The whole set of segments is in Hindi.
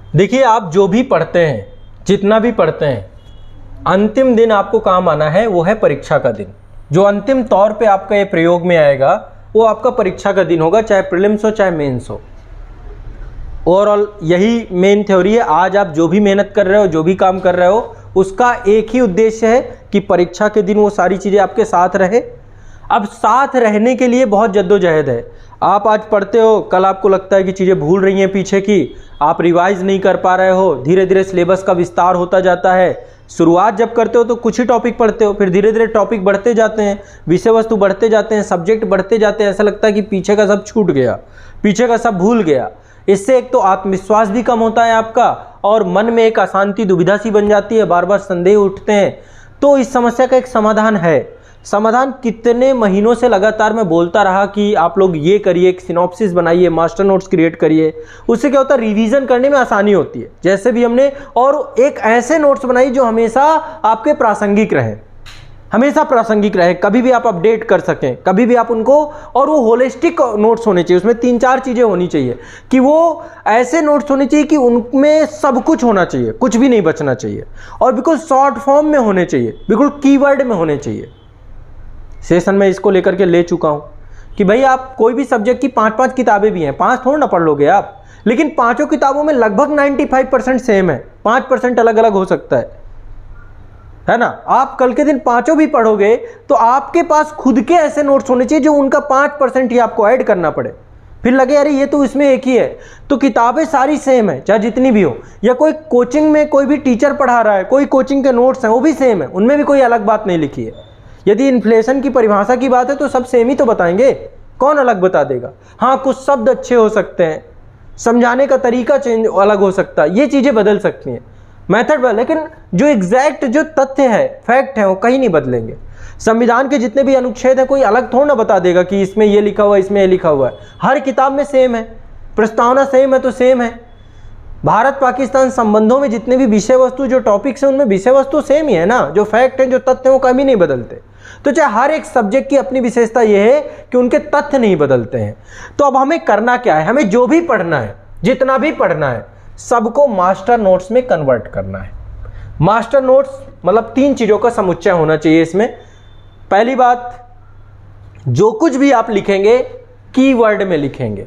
देखिए, आप जो भी पढ़ते हैं, जितना भी पढ़ते हैं, अंतिम दिन आपको काम आना है वो है परीक्षा का दिन। जो अंतिम तौर पे आपका ये प्रयोग में आएगा वो आपका परीक्षा का दिन होगा, चाहे प्रीलिम्स हो चाहे मेंस हो। ओवरऑल यही मेन थ्योरी है। आज आप जो भी मेहनत कर रहे हो, जो भी काम कर रहे हो, उसका एक ही उद्देश्य है कि परीक्षा के दिन वो सारी चीज़ें आपके साथ रहे। अब साथ रहने के लिए बहुत जद्दोजहद है। आप आज पढ़ते हो, कल आपको लगता है कि चीज़ें भूल रही हैं पीछे की, आप रिवाइज नहीं कर पा रहे हो, धीरे धीरे सिलेबस का विस्तार होता जाता है। शुरुआत जब करते हो तो कुछ ही टॉपिक पढ़ते हो, फिर धीरे धीरे टॉपिक बढ़ते जाते हैं, विषय वस्तु बढ़ते जाते हैं, सब्जेक्ट बढ़ते जाते हैं, ऐसा लगता है कि पीछे का सब छूट गया, पीछे का सब भूल गया। इससे एक तो आत्मविश्वास भी कम होता है आपका, और मन में एक अशांति दुविधा सी बन जाती है, बार बार संदेह उठते हैं। तो इस समस्या का एक समाधान है। समाधान कितने महीनों से लगातार मैं बोलता रहा कि आप लोग ये करिए, एक सिनॉप्सिस बनाइए, मास्टर नोट्स क्रिएट करिए। उससे क्या होता है, रिवीजन करने में आसानी होती है, जैसे भी हमने, और एक ऐसे नोट्स बनाइए जो हमेशा आपके प्रासंगिक रहे, हमेशा प्रासंगिक रहे, कभी भी आप अपडेट कर सकें, कभी भी आप उनको, और वो होलिस्टिक नोट्स होने चाहिए। उसमें 3-4 चीज़ें होनी चाहिए कि वो ऐसे नोट्स होने चाहिए कि उनमें सब कुछ होना चाहिए, कुछ भी नहीं बचना चाहिए, और बिल्कुल शॉर्ट फॉर्म में होने चाहिए, बिल्कुल कीवर्ड में होने चाहिए। सेशन में इसको लेकर के ले चुका हूँ कि भाई आप कोई भी सब्जेक्ट की 5-5 किताबें भी हैं, 5 थोड़ा ना पढ़ लोगे आप, लेकिन पाँचों किताबों में लगभग 95% सेम है, 5% अलग अलग हो सकता है ना। आप कल के दिन पाँचों भी पढ़ोगे तो आपके पास खुद के ऐसे नोट्स होने चाहिए जो उनका 5% ही आपको ऐड करना पड़े, फिर लगे अरे ये तो इसमें एक ही है। तो किताबें सारी सेम है, चाहे जितनी भी हो, या कोई कोचिंग में कोई भी टीचर पढ़ा रहा है, कोई कोचिंग के नोट्स हैं वो भी सेम है, उनमें भी कोई अलग बात नहीं लिखी है। यदि इन्फ्लेशन की परिभाषा की बात है तो सब सेम ही तो बताएंगे, कौन अलग बता देगा। हाँ, कुछ शब्द अच्छे हो सकते हैं, समझाने का तरीका चेंज अलग हो सकता है, ये चीज़ें बदल सकती हैं, मेथड बदल, लेकिन जो एग्जैक्ट जो तथ्य है, फैक्ट है, वो कहीं नहीं बदलेंगे। संविधान के जितने भी अनुच्छेद हैं कोई अलग थोड़ा ना बता देगा कि इसमें ये लिखा हुआ है, इसमें ये लिखा हुआ है, हर किताब में सेम है, प्रस्तावना सेम है तो सेम है। भारत पाकिस्तान संबंधों में जितने भी विषय वस्तु जो टॉपिक्स हैं उनमें विषय वस्तु सेम ही है ना, जो फैक्ट हैं, जो तथ्य हैं, वो कभी नहीं बदलते। तो चाहे हर एक सब्जेक्ट की अपनी विशेषता ये है कि उनके तथ्य नहीं बदलते हैं। तो अब हमें करना क्या है, हमें जो भी पढ़ना है, जितना भी पढ़ना है, सबको मास्टर नोट्स में कन्वर्ट करना है। मास्टर नोट्स मतलब 3 चीज़ों का समुच्चय होना चाहिए इसमें। पहली बात, जो कुछ भी आप लिखेंगे कीवर्ड में लिखेंगे,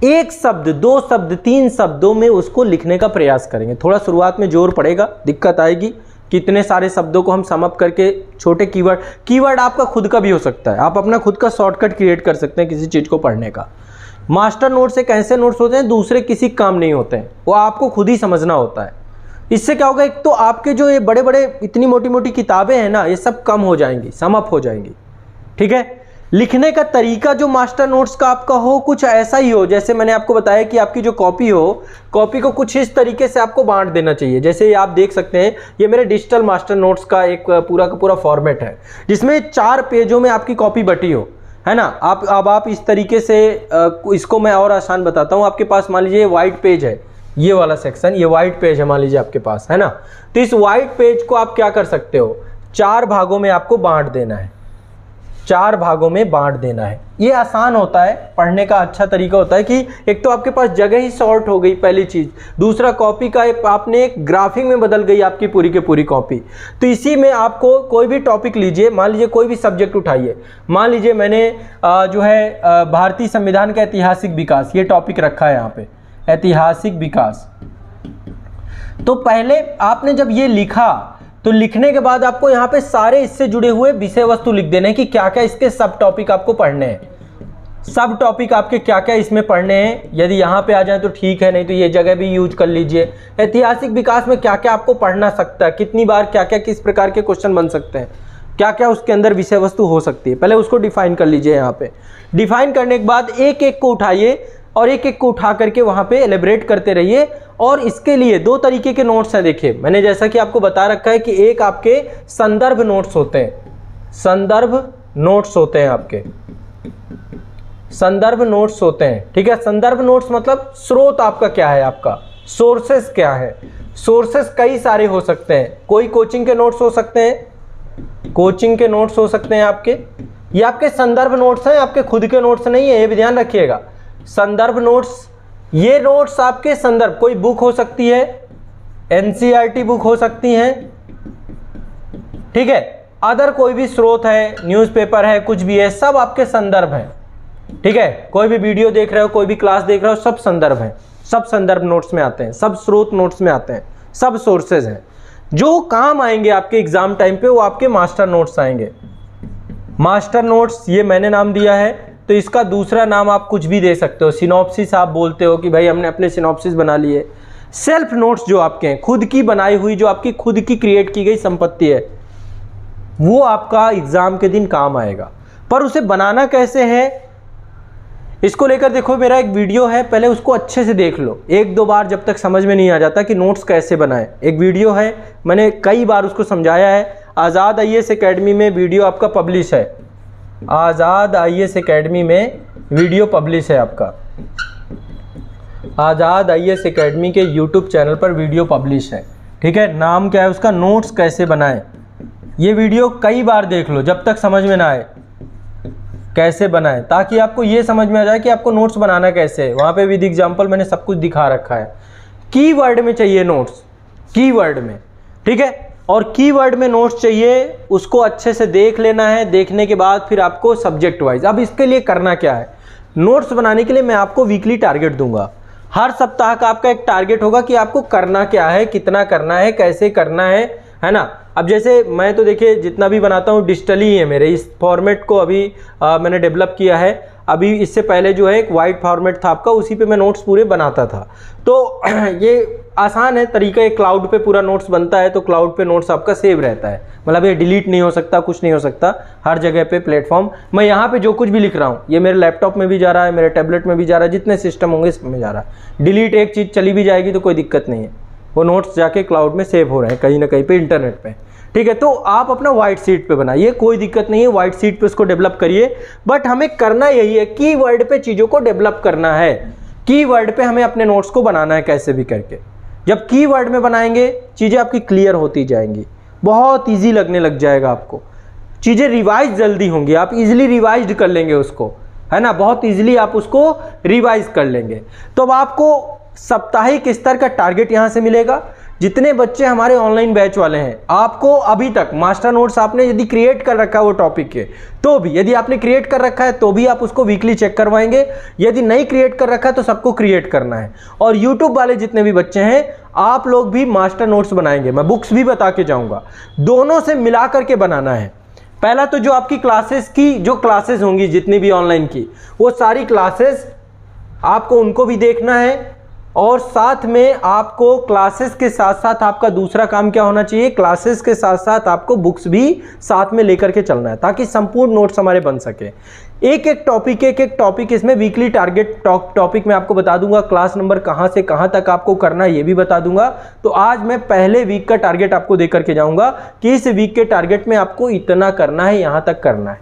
1 शब्द, 2 शब्द, 3 शब्दों में उसको लिखने का प्रयास करेंगे। थोड़ा शुरुआत में जोर पड़ेगा, दिक्कत आएगी कि इतने सारे शब्दों को हम सम अप करके छोटे कीवर्ड आपका खुद का भी हो सकता है, आप अपना खुद का शॉर्टकट क्रिएट कर सकते हैं किसी चीज़ को पढ़ने का। मास्टर नोट्स एक ऐसे नोट्स होते हैं दूसरे किसी काम नहीं होते हैं, वो आपको खुद ही समझना होता है। इससे क्या होगा, एक तो आपके जो ये बड़े बड़े इतनी मोटी मोटी किताबें हैं ना, ये सब कम हो जाएंगी, सम अप हो जाएंगी। ठीक है, लिखने का तरीका जो मास्टर नोट्स का आपका हो कुछ ऐसा ही हो, जैसे मैंने आपको बताया कि आपकी जो कॉपी हो, कॉपी को कुछ इस तरीके से आपको बांट देना चाहिए। जैसे ये आप देख सकते हैं, ये मेरे डिजिटल मास्टर नोट्स का एक पूरा का पूरा फॉर्मेट है, जिसमें 4 पेजों में आपकी कॉपी बटी हो, है ना। आप इस तरीके से इसको मैं और आसान बताता हूँ। आपके पास मान लीजिए वाइट पेज है, ये वाला सेक्शन, ये वाइट पेज है मान लीजिए आपके पास, है ना। तो इस वाइट पेज को आप क्या कर सकते हो, 4 भागों में आपको बांट देना है, 4 भागों में बांट देना है। ये आसान होता है, पढ़ने का अच्छा तरीका होता है कि एक तो आपके पास जगह ही शॉर्ट हो गई, पहली चीज़। दूसरा, कॉपी का आपने एक ग्राफिंग में बदल गई आपकी पूरी की पूरी कॉपी। तो इसी में आपको कोई भी टॉपिक लीजिए, मान लीजिए कोई भी सब्जेक्ट उठाइए, मान लीजिए मैंने जो है भारतीय संविधान का ऐतिहासिक विकास, ये टॉपिक रखा है यहाँ पे, ऐतिहासिक विकास। तो पहले आपने जब ये लिखा तो लिखने के बाद आपको यहाँ पे सारे इससे जुड़े हुए विषय वस्तु लिख देने कि क्या क्या इसके सब टॉपिक आपको पढ़ने हैं, सब टॉपिक आपके क्या क्या इसमें पढ़ने हैं। यदि यहाँ पे आ जाए तो ठीक है, नहीं तो ये जगह भी यूज कर लीजिए। ऐतिहासिक विकास में क्या क्या आपको पढ़ना सकता है, कितनी बार क्या क्या किस प्रकार के क्वेश्चन बन सकते हैं, क्या क्या उसके अंदर विषय वस्तु हो सकती है, पहले उसको डिफाइन कर लीजिए। यहाँ पे डिफाइन करने के बाद एक एक को उठाइए और एक एक को उठा करके वहाँ पे एलिब्रेट करते रहिए। और इसके लिए 2 तरीके के नोट्स हैं। देखिए, मैंने जैसा कि आपको बता रखा है कि एक आपके संदर्भ नोट्स होते हैं, संदर्भ नोट्स होते हैं आपके, संदर्भ नोट्स होते हैं। ठीक है, संदर्भ नोट्स मतलब स्रोत आपका क्या है, आपका सोर्सेस क्या है। सोर्सेस कई सारे हो सकते हैं, कोई कोचिंग के नोट्स हो सकते हैं, कोचिंग के नोट्स हो सकते हैं आपके, ये आपके संदर्भ नोट्स हैं, आपके खुद के नोट्स नहीं है, ये भी ध्यान रखिएगा। संदर्भ नोट्स ये नोट्स आपके संदर्भ, कोई बुक हो सकती है, एनसीईआरटी बुक हो सकती है, ठीक है, अदर कोई भी स्रोत है, न्यूज़पेपर है, कुछ भी है, सब आपके संदर्भ हैं, ठीक है। कोई भी वीडियो देख रहे हो, कोई भी क्लास देख रहे हो, सब संदर्भ हैं, सब संदर्भ नोट्स में आते हैं, सब स्रोत नोट्स में आते हैं, सब सोर्सेज हैं। जो काम आएंगे आपके एग्जाम टाइम पे वो आपके मास्टर नोट्स आएंगे। मास्टर नोट्स ये मैंने नाम दिया है, तो इसका दूसरा नाम आप कुछ भी दे सकते हो। सिनॉप्सिस आप बोलते हो कि भाई हमने अपने सिनॉप्सिस बना लिए। सेल्फ नोट्स जो आपके हैं, खुद की बनाई हुई, जो आपकी खुद की क्रिएट की गई संपत्ति है, वो आपका एग्जाम के दिन काम आएगा। पर उसे बनाना कैसे है, इसको लेकर देखो मेरा एक वीडियो है, पहले उसको अच्छे से देख लो, एक दो बार, जब तक समझ में नहीं आ जाता कि नोट्स कैसे बनाएं। एक वीडियो है, मैंने कई बार उसको समझाया है। आज़ाद IAS एकेडमी में वीडियो आपका पब्लिश है, आज़ाद IAS एकेडमी में वीडियो पब्लिश है आपका, आज़ाद IAS एकेडमी के यूट्यूब चैनल पर वीडियो पब्लिश है, ठीक है। नाम क्या है उसका, नोट्स कैसे बनाएं। ये वीडियो कई बार देख लो जब तक समझ में ना आए कैसे बनाएं, ताकि आपको ये समझ में आ जाए कि आपको नोट्स बनाना कैसे है। वहाँ पे विद एग्जाम्पल मैंने सब कुछ दिखा रखा है। कीवर्ड में चाहिए नोट्स, कीवर्ड में, ठीक है। और कीवर्ड में नोट्स चाहिए, उसको अच्छे से देख लेना है। देखने के बाद फिर आपको सब्जेक्ट वाइज, अब इसके लिए करना क्या है, नोट्स बनाने के लिए मैं आपको वीकली टारगेट दूंगा। हर सप्ताह का आपका एक टारगेट होगा कि आपको करना क्या है, कितना करना है, कैसे करना है ना। अब जैसे मैं तो देखिए जितना भी बनाता हूँ डिजिटली ही है मेरे, इस फॉर्मेट को अभी मैंने डेवलप किया है। अभी इससे पहले जो है एक वाइट फॉर्मेट था आपका, उसी पे मैं नोट्स पूरे बनाता था। तो ये आसान है तरीका, एक क्लाउड पे पूरा नोट्स बनता है, तो क्लाउड पे नोट्स आपका सेव रहता है, मतलब ये डिलीट नहीं हो सकता, कुछ नहीं हो सकता, हर जगह पे प्लेटफॉर्म। मैं यहाँ पे जो कुछ भी लिख रहा हूँ ये मेरे लैपटॉप में भी जा रहा है, मेरे टैबलेट में भी जा रहा है, जितने सिस्टम होंगे इसमें जा रहा है। डिलीट एक चीज़ चली भी जाएगी तो कोई दिक्कत नहीं है, वो नोट्स जाके क्लाउड में सेव हो रहे हैं कहीं ना कहीं पे, इंटरनेट पे, ठीक है। तो आप अपना व्हाइट शीट पे बनाइए, कोई दिक्कत नहीं है, व्हाइट शीट पे उसको डेवलप करिए। बट हमें करना यही है, कीवर्ड पे चीज़ों को डेवलप करना है, कीवर्ड पे हमें अपने नोट्स को बनाना है कैसे भी करके। जब कीवर्ड में बनाएंगे चीज़ें आपकी क्लियर होती जाएंगी, बहुत ईजी लगने लग जाएगा आपको, चीज़ें रिवाइज जल्दी होंगी, आप इजीली रिवाइज कर लेंगे उसको, है ना, बहुत इजीली आप उसको रिवाइज कर लेंगे। तो अब आपको साप्ताहिक स्तर का टारगेट यहाँ से मिलेगा। जितने बच्चे हमारे ऑनलाइन बैच वाले हैं, आपको अभी तक मास्टर नोट्स आपने यदि क्रिएट कर रखा है वो टॉपिक के, तो भी, यदि आपने क्रिएट कर रखा है तो भी आप उसको वीकली चेक करवाएंगे। यदि नहीं क्रिएट कर रखा है तो सबको क्रिएट करना है। और यूट्यूब वाले जितने भी बच्चे हैं, आप लोग भी मास्टर नोट्स बनाएंगे, मैं बुक्स भी बता के जाऊँगा, दोनों से मिला करके बनाना है। पहला तो जो आपकी क्लासेस की, जो क्लासेस होंगी जितनी भी ऑनलाइन की, वो सारी क्लासेस आपको उनको भी देखना है। और साथ में आपको क्लासेस के साथ साथ आपका दूसरा काम क्या होना चाहिए, क्लासेस के साथ साथ आपको बुक्स भी साथ में लेकर के चलना है, ताकि संपूर्ण नोट्स हमारे बन सके। एक एक टॉपिक इसमें वीकली टारगेट टॉपिक में आपको बता दूंगा, क्लास नंबर कहां से कहां तक आपको करना है ये भी बता दूंगा। तो आज मैं पहले वीक का टारगेट आपको दे करके जाऊंगा कि इस वीक के टारगेट में आपको इतना करना है, यहां तक करना है,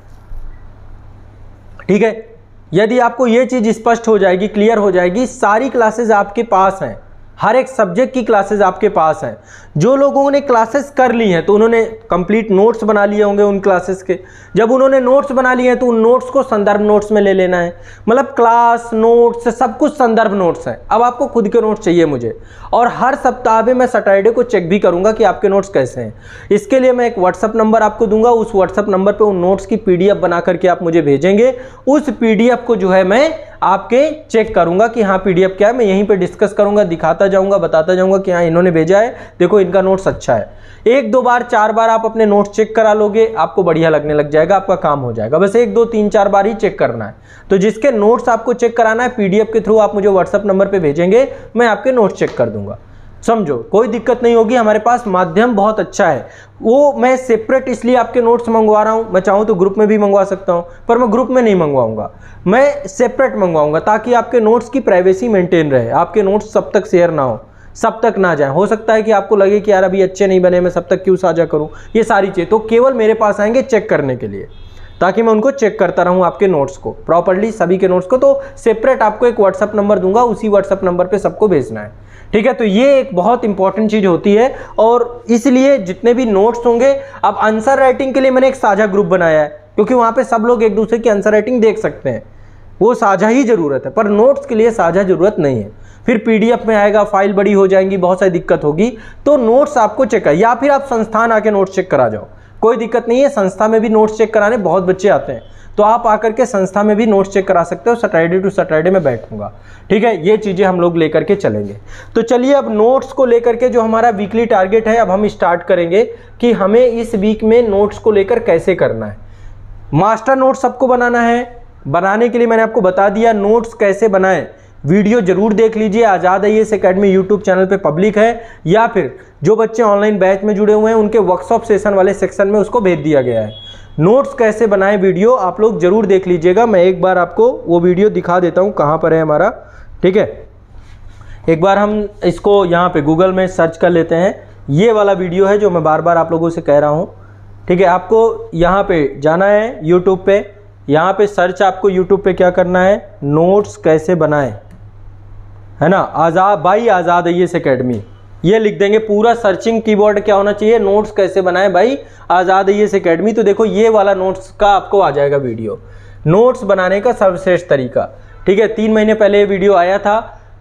ठीक है। यदि आपको ये चीज़ स्पष्ट हो जाएगी, क्लियर हो जाएगी, सारी क्लासेस आपके पास हैं, हर एक सब्जेक्ट की क्लासेस आपके पास हैं। जो लोगों ने क्लासेस कर ली हैं तो उन्होंने कंप्लीट नोट्स बना लिए होंगे उन क्लासेस के। जब उन्होंने नोट्स बना लिए हैं तो उन नोट्स को संदर्भ नोट्स में ले लेना है, मतलब क्लास नोट्स सब कुछ संदर्भ नोट्स हैं। अब आपको खुद के नोट्स चाहिए मुझे, और हर सप्ताह में मैं सैटरडे को चेक भी करूंगा कि आपके नोट्स कैसे हैं। इसके लिए मैं एक व्हाट्सअप नंबर आपको दूंगा, उस व्हाट्सअप नंबर पर उन नोट्स की PDF बना करके आप मुझे भेजेंगे। उस PDF को जो है मैं आपके चेक करूंगा कि हाँ PDF क्या है, मैं यहीं पे डिस्कस करूंगा, दिखाता जाऊंगा, बताता जाऊंगा कि हाँ इन्होंने भेजा है, देखो इनका नोट्स अच्छा है। एक दो बार 4 बार आप अपने नोट्स चेक करा लोगे, आपको बढ़िया लगने लग जाएगा, आपका काम हो जाएगा। बस 1 2 3 4 बार ही चेक करना है। तो जिसके नोट्स आपको चेक कराना है PDF के थ्रू आप मुझे व्हाट्सएप नंबर पे भेजेंगे, मैं आपके नोट्स चेक कर दूंगा। समझो, कोई दिक्कत नहीं होगी, हमारे पास माध्यम बहुत अच्छा है। वो मैं सेपरेट इसलिए आपके नोट्स मंगवा रहा हूँ, मैं चाहूँ तो ग्रुप में भी मंगवा सकता हूँ, पर मैं ग्रुप में नहीं मंगवाऊंगा, मैं सेपरेट मंगवाऊंगा, ताकि आपके नोट्स की प्राइवेसी मेंटेन रहे, आपके नोट्स सब तक शेयर ना हो, सब तक ना जाए। हो सकता है कि आपको लगे कि यार अभी अच्छे नहीं बने, मैं सब तक क्यों साझा करूँ, ये सारी चीज़ तो केवल मेरे पास आएंगे चेक करने के लिए, ताकि मैं उनको चेक करता रहूं आपके नोट्स को प्रॉपर्ली, सभी के नोट्स को। तो सेपरेट आपको एक व्हाट्सअप नंबर दूंगा, उसी व्हाट्सअप नंबर पे सबको भेजना है, ठीक है। तो ये एक बहुत इंपॉर्टेंट चीज़ होती है, और इसलिए जितने भी नोट्स होंगे, अब आंसर राइटिंग के लिए मैंने एक साझा ग्रुप बनाया है, क्योंकि वहाँ पे सब लोग एक दूसरे की आंसर राइटिंग देख सकते हैं। वो साझा ही ज़रूरत है, पर नोट्स के लिए साझा ज़रूरत नहीं है। फिर पीडीएफ में आएगा, फाइल बड़ी हो जाएंगी, बहुत सारी दिक्कत होगी। तो नोट्स आपको चेक कर, या फिर आप संस्थान आके नोट्स चेक करा जाओ, कोई दिक्कत नहीं है। संस्था में भी नोट्स चेक कराने बहुत बच्चे आते हैं, तो आप आकर के संस्था में भी नोट्स चेक करा सकते हो। सैटरडे टू सैटरडे में बैठूंगा, ठीक है। ये चीज़ें हम लोग लेकर के चलेंगे। तो चलिए अब नोट्स को लेकर के जो हमारा वीकली टारगेट है, अब हम स्टार्ट करेंगे कि हमें इस वीक में नोट्स को लेकर कैसे करना है। मास्टर नोट्स सबको बनाना है। बनाने के लिए मैंने आपको बता दिया नोट्स कैसे बनाएं। वीडियो जरूर देख लीजिए, आज़ाद आईएएस एकेडमी यूट्यूब चैनल पे पब्लिक है, या फिर जो बच्चे ऑनलाइन बैच में जुड़े हुए हैं उनके वर्कशॉप सेशन वाले सेक्शन में उसको भेज दिया गया है। नोट्स कैसे बनाएं वीडियो आप लोग जरूर देख लीजिएगा। मैं एक बार आपको वो वीडियो दिखा देता हूँ कहाँ पर है हमारा, ठीक है। एक बार हम इसको यहाँ पे गूगल में सर्च कर लेते हैं। ये वाला वीडियो है जो मैं बार बार आप लोगों से कह रहा हूँ, ठीक है। आपको यहाँ पे जाना है यूट्यूब पे, यहाँ पे सर्च आपको यूट्यूब पे क्या करना है, नोट्स कैसे बनाएं, है ना, आज़ाद बाई आज़ाद आईएएस एकेडमी, ये लिख देंगे। पूरा सर्चिंग कीवर्ड क्या होना चाहिए, नोट्स कैसे बनाएं भाई आज़ाद आईएएस एकेडमी। तो देखो ये वाला नोट्स का आपको आ जाएगा वीडियो, नोट्स बनाने का सर्वश्रेष्ठ तरीका, ठीक है। 3 महीने पहले ये वीडियो आया था,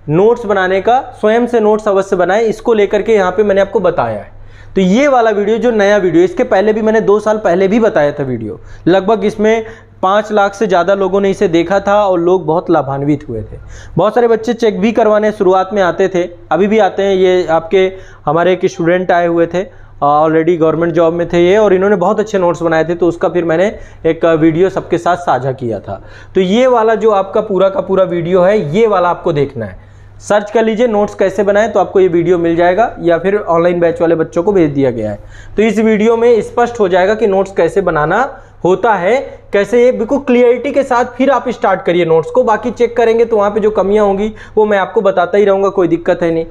नोट्स बनाने का, स्वयं से नोट्स अवश्य बनाएं, इसको लेकर के यहाँ पे मैंने आपको बताया है। तो ये वाला वीडियो जो नया वीडियो, इसके पहले भी मैंने 2 साल पहले भी बताया था वीडियो, लगभग इसमें 5 लाख से ज़्यादा लोगों ने इसे देखा था और लोग बहुत लाभान्वित हुए थे। बहुत सारे बच्चे चेक भी करवाने शुरुआत में आते थे, अभी भी आते हैं। ये आपके हमारे एक स्टूडेंट आए हुए थे, ऑलरेडी गवर्नमेंट जॉब में थे ये, और इन्होंने बहुत अच्छे नोट्स बनाए थे, तो उसका फिर मैंने एक वीडियो सबके साथ साझा किया था। तो ये वाला जो आपका पूरा का पूरा वीडियो है, ये वाला आपको देखना है। सर्च कर लीजिए नोट्स कैसे बनाएं, तो आपको ये वीडियो मिल जाएगा, या फिर ऑनलाइन बैच वाले बच्चों को भेज दिया गया है। तो इस वीडियो में स्पष्ट हो जाएगा कि नोट्स कैसे बनाना होता है, कैसे, ये बिल्कुल क्लियरिटी के साथ फिर आप स्टार्ट करिए नोट्स को। बाकी चेक करेंगे तो वहाँ पे जो कमियाँ होंगी वो मैं आपको बताता ही रहूँगा, कोई दिक्कत है नहीं,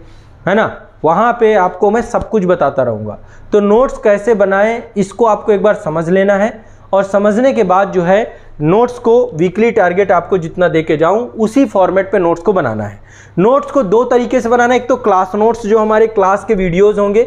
है ना। वहाँ पे आपको मैं सब कुछ बताता रहूँगा। तो नोट्स कैसे बनाएं इसको आपको एक बार समझ लेना है, और समझने के बाद जो है नोट्स को वीकली टारगेट आपको जितना दे के जाऊँ उसी फॉर्मेट पे नोट्स को बनाना है। नोट्स को 2 तरीके से बनाना है। एक तो क्लास नोट्स, जो हमारे क्लास के वीडियोज़ होंगे,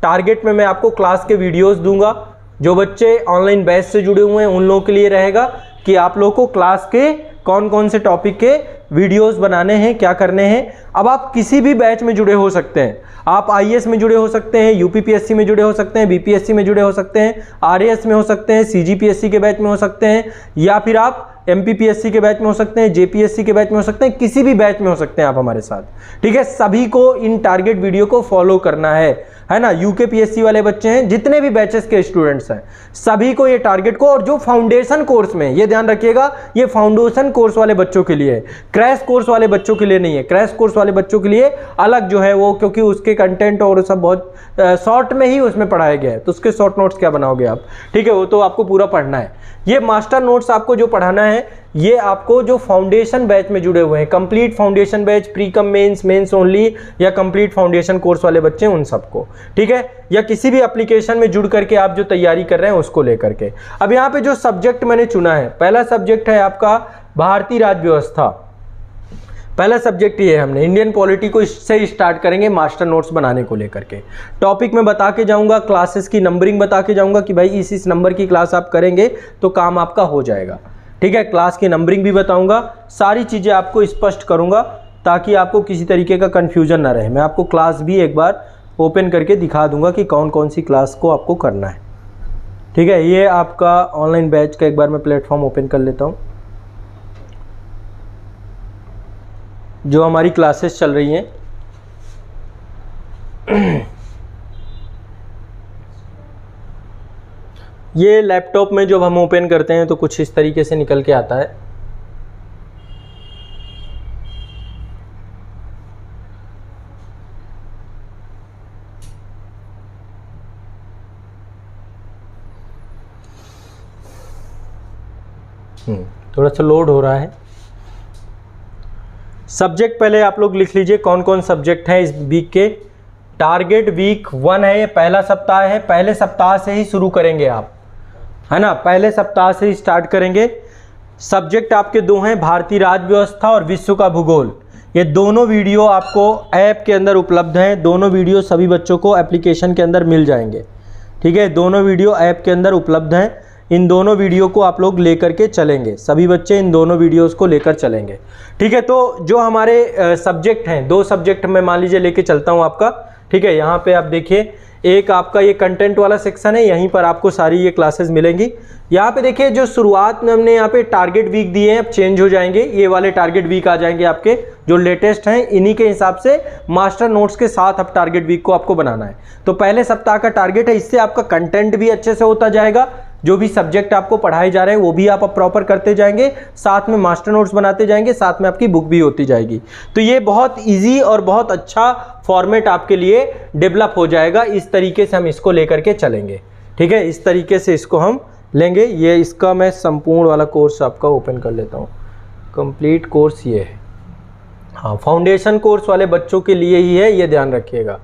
टारगेट में मैं आपको क्लास के वीडियोज़ दूंगा। जो बच्चे ऑनलाइन बैच से जुड़े हुए हैं उन लोगों के लिए रहेगा कि आप लोगों को क्लास के कौन कौन से टॉपिक के वीडियोस बनाने हैं, क्या करने हैं। अब आप किसी भी बैच में जुड़े हो सकते हैं, आप आईएएस में जुड़े हो सकते हैं, यूपीपीएससी में जुड़े हो सकते हैं, बीपीएससी में जुड़े हो सकते हैं, आरएएस में हो सकते हैं, सीजीपीएससी के बैच में हो सकते हैं, या फिर आप एमपीपीएससी के बैच में हो सकते हैं, जेपीएससी के बैच में हो सकते हैं, किसी भी बैच में हो सकते हैं आप हमारे साथ, ठीक है। सभी को इन टारगेट वीडियो को फॉलो करना है ना। यूकेपीएससी वाले बच्चे हैं, जितने भी बैचेस के स्टूडेंट्स हैं, सभी को ये टारगेट को, और जो फाउंडेशन कोर्स में, ये ध्यान रखिएगा, ये फाउंडेशन कोर्स वाले बच्चों के लिए है, क्रैश कोर्स वाले बच्चों के लिए नहीं है। क्रैश कोर्स वाले बच्चों के लिए अलग जो है वो, क्योंकि उसके कंटेंट और सब बहुत शॉर्ट में ही उसमें पढ़ाया गया है, तो उसके शॉर्ट नोट्स क्या बनाओगे आप, ठीक है, वो तो आपको पूरा पढ़ना है। ये मास्टर नोट्स आपको जो पढ़ाना है, ये आपको जो फाउंडेशन बैच में जुड़े हुए हैं, complete foundation batch, pre cum mains, mains only, या कंप्लीट फाउंडेशन कोर्स वाले बच्चे, उन सबको, ठीक है, या किसी भी एप्लीकेशन में जुड़ करके आप जो तैयारी कर रहे हैं उसको लेकर के। अब यहाँ पे जो सब्जेक्ट मैंने चुना है, पहला सब्जेक्ट है आपका भारतीय राज्य व्यवस्था। पहला सब्जेक्ट ये है, हमने इंडियन पॉलिटी को इससे स्टार्ट करेंगे मास्टर नोट्स बनाने को लेकर के। टॉपिक में बता के जाऊंगा, क्लासेस की नंबरिंग बता के जाऊंगा कि भाई इस नंबर की क्लास आप करेंगे तो काम आपका हो जाएगा, ठीक है। क्लास की नंबरिंग भी बताऊंगा, सारी चीज़ें आपको स्पष्ट करूंगा ताकि आपको किसी तरीके का कन्फ्यूजन ना रहे। मैं आपको क्लास भी एक बार ओपन करके दिखा दूंगा कि कौन कौन सी क्लास को आपको करना है, ठीक है। ये आपका ऑनलाइन बैच का एक बार मैं प्लेटफॉर्म ओपन कर लेता हूँ, जो हमारी क्लासेस चल रही हैं। ये लैपटॉप में जब हम ओपन करते हैं तो कुछ इस तरीके से निकल के आता है। थोड़ा सा लोड हो रहा है। सब्जेक्ट पहले आप लोग लिख लीजिए कौन कौन सब्जेक्ट है इस वीक के। टारगेट वीक 1 है, ये पहला सप्ताह है, पहले सप्ताह से ही शुरू करेंगे आप, है ना, पहले सप्ताह से ही स्टार्ट करेंगे। सब्जेक्ट आपके 2 हैं, भारतीय राज्य व्यवस्था और विश्व का भूगोल। ये दोनों वीडियो आपको ऐप के अंदर उपलब्ध हैं, दोनों वीडियो सभी बच्चों को एप्लीकेशन के अंदर मिल जाएंगे, ठीक है। दोनों वीडियो ऐप के अंदर उपलब्ध हैं, इन दोनों वीडियो को आप लोग लेकर के चलेंगे, सभी बच्चे इन दोनों वीडियोस को लेकर चलेंगे। ठीक है, तो जो हमारे सब्जेक्ट हैं, 2 सब्जेक्ट मैं मान लीजिए लेके चलता हूँ आपका। ठीक है, यहाँ पे आप देखिए, एक आपका ये कंटेंट वाला सेक्शन है, यहीं पर आपको सारी ये क्लासेस मिलेंगी। यहाँ पे देखिए, जो शुरुआत में हमने यहाँ पे टारगेट वीक दिए हैं, अब चेंज हो जाएंगे, ये वाले टारगेट वीक आ जाएंगे आपके जो लेटेस्ट हैं, इन्हीं के हिसाब से मास्टर नोट्स के साथ अब टारगेट वीक को आपको बनाना है। तो पहले सप्ताह का टारगेट है, इससे आपका कंटेंट भी अच्छे से होता जाएगा, जो भी सब्जेक्ट आपको पढ़ाए जा रहे हैं वो भी आप प्रॉपर करते जाएंगे, साथ में मास्टर नोट्स बनाते जाएंगे, साथ में आपकी बुक भी होती जाएगी। तो ये बहुत इजी और बहुत अच्छा फॉर्मेट आपके लिए डेवलप हो जाएगा। इस तरीके से हम इसको लेकर के चलेंगे। ठीक है, इस तरीके से इसको हम लेंगे। ये इसका मैं संपूर्ण वाला कोर्स आपका ओपन कर लेता हूँ। कंप्लीट कोर्स ये है, हाँ, फाउंडेशन कोर्स वाले बच्चों के लिए ही है, ये ध्यान रखिएगा।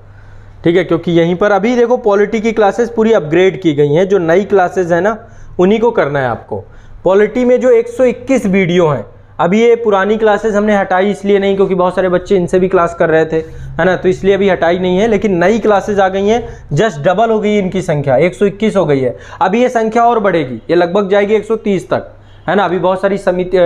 ठीक है, क्योंकि यहीं पर अभी देखो पॉलिटी की क्लासेस पूरी अपग्रेड की गई हैं, जो नई क्लासेस है ना उन्हीं को करना है आपको। पॉलिटी में जो 121 वीडियो हैं, अभी ये पुरानी क्लासेस हमने हटाई इसलिए नहीं क्योंकि बहुत सारे बच्चे इनसे भी क्लास कर रहे थे, है ना, तो इसलिए अभी हटाई नहीं है, लेकिन नई क्लासेस आ गई हैं, जस्ट डबल हो गई इनकी संख्या, 121 हो गई है। अभी ये संख्या और बढ़ेगी, ये लगभग जाएगी 130 तक, है ना। अभी बहुत सारी समिति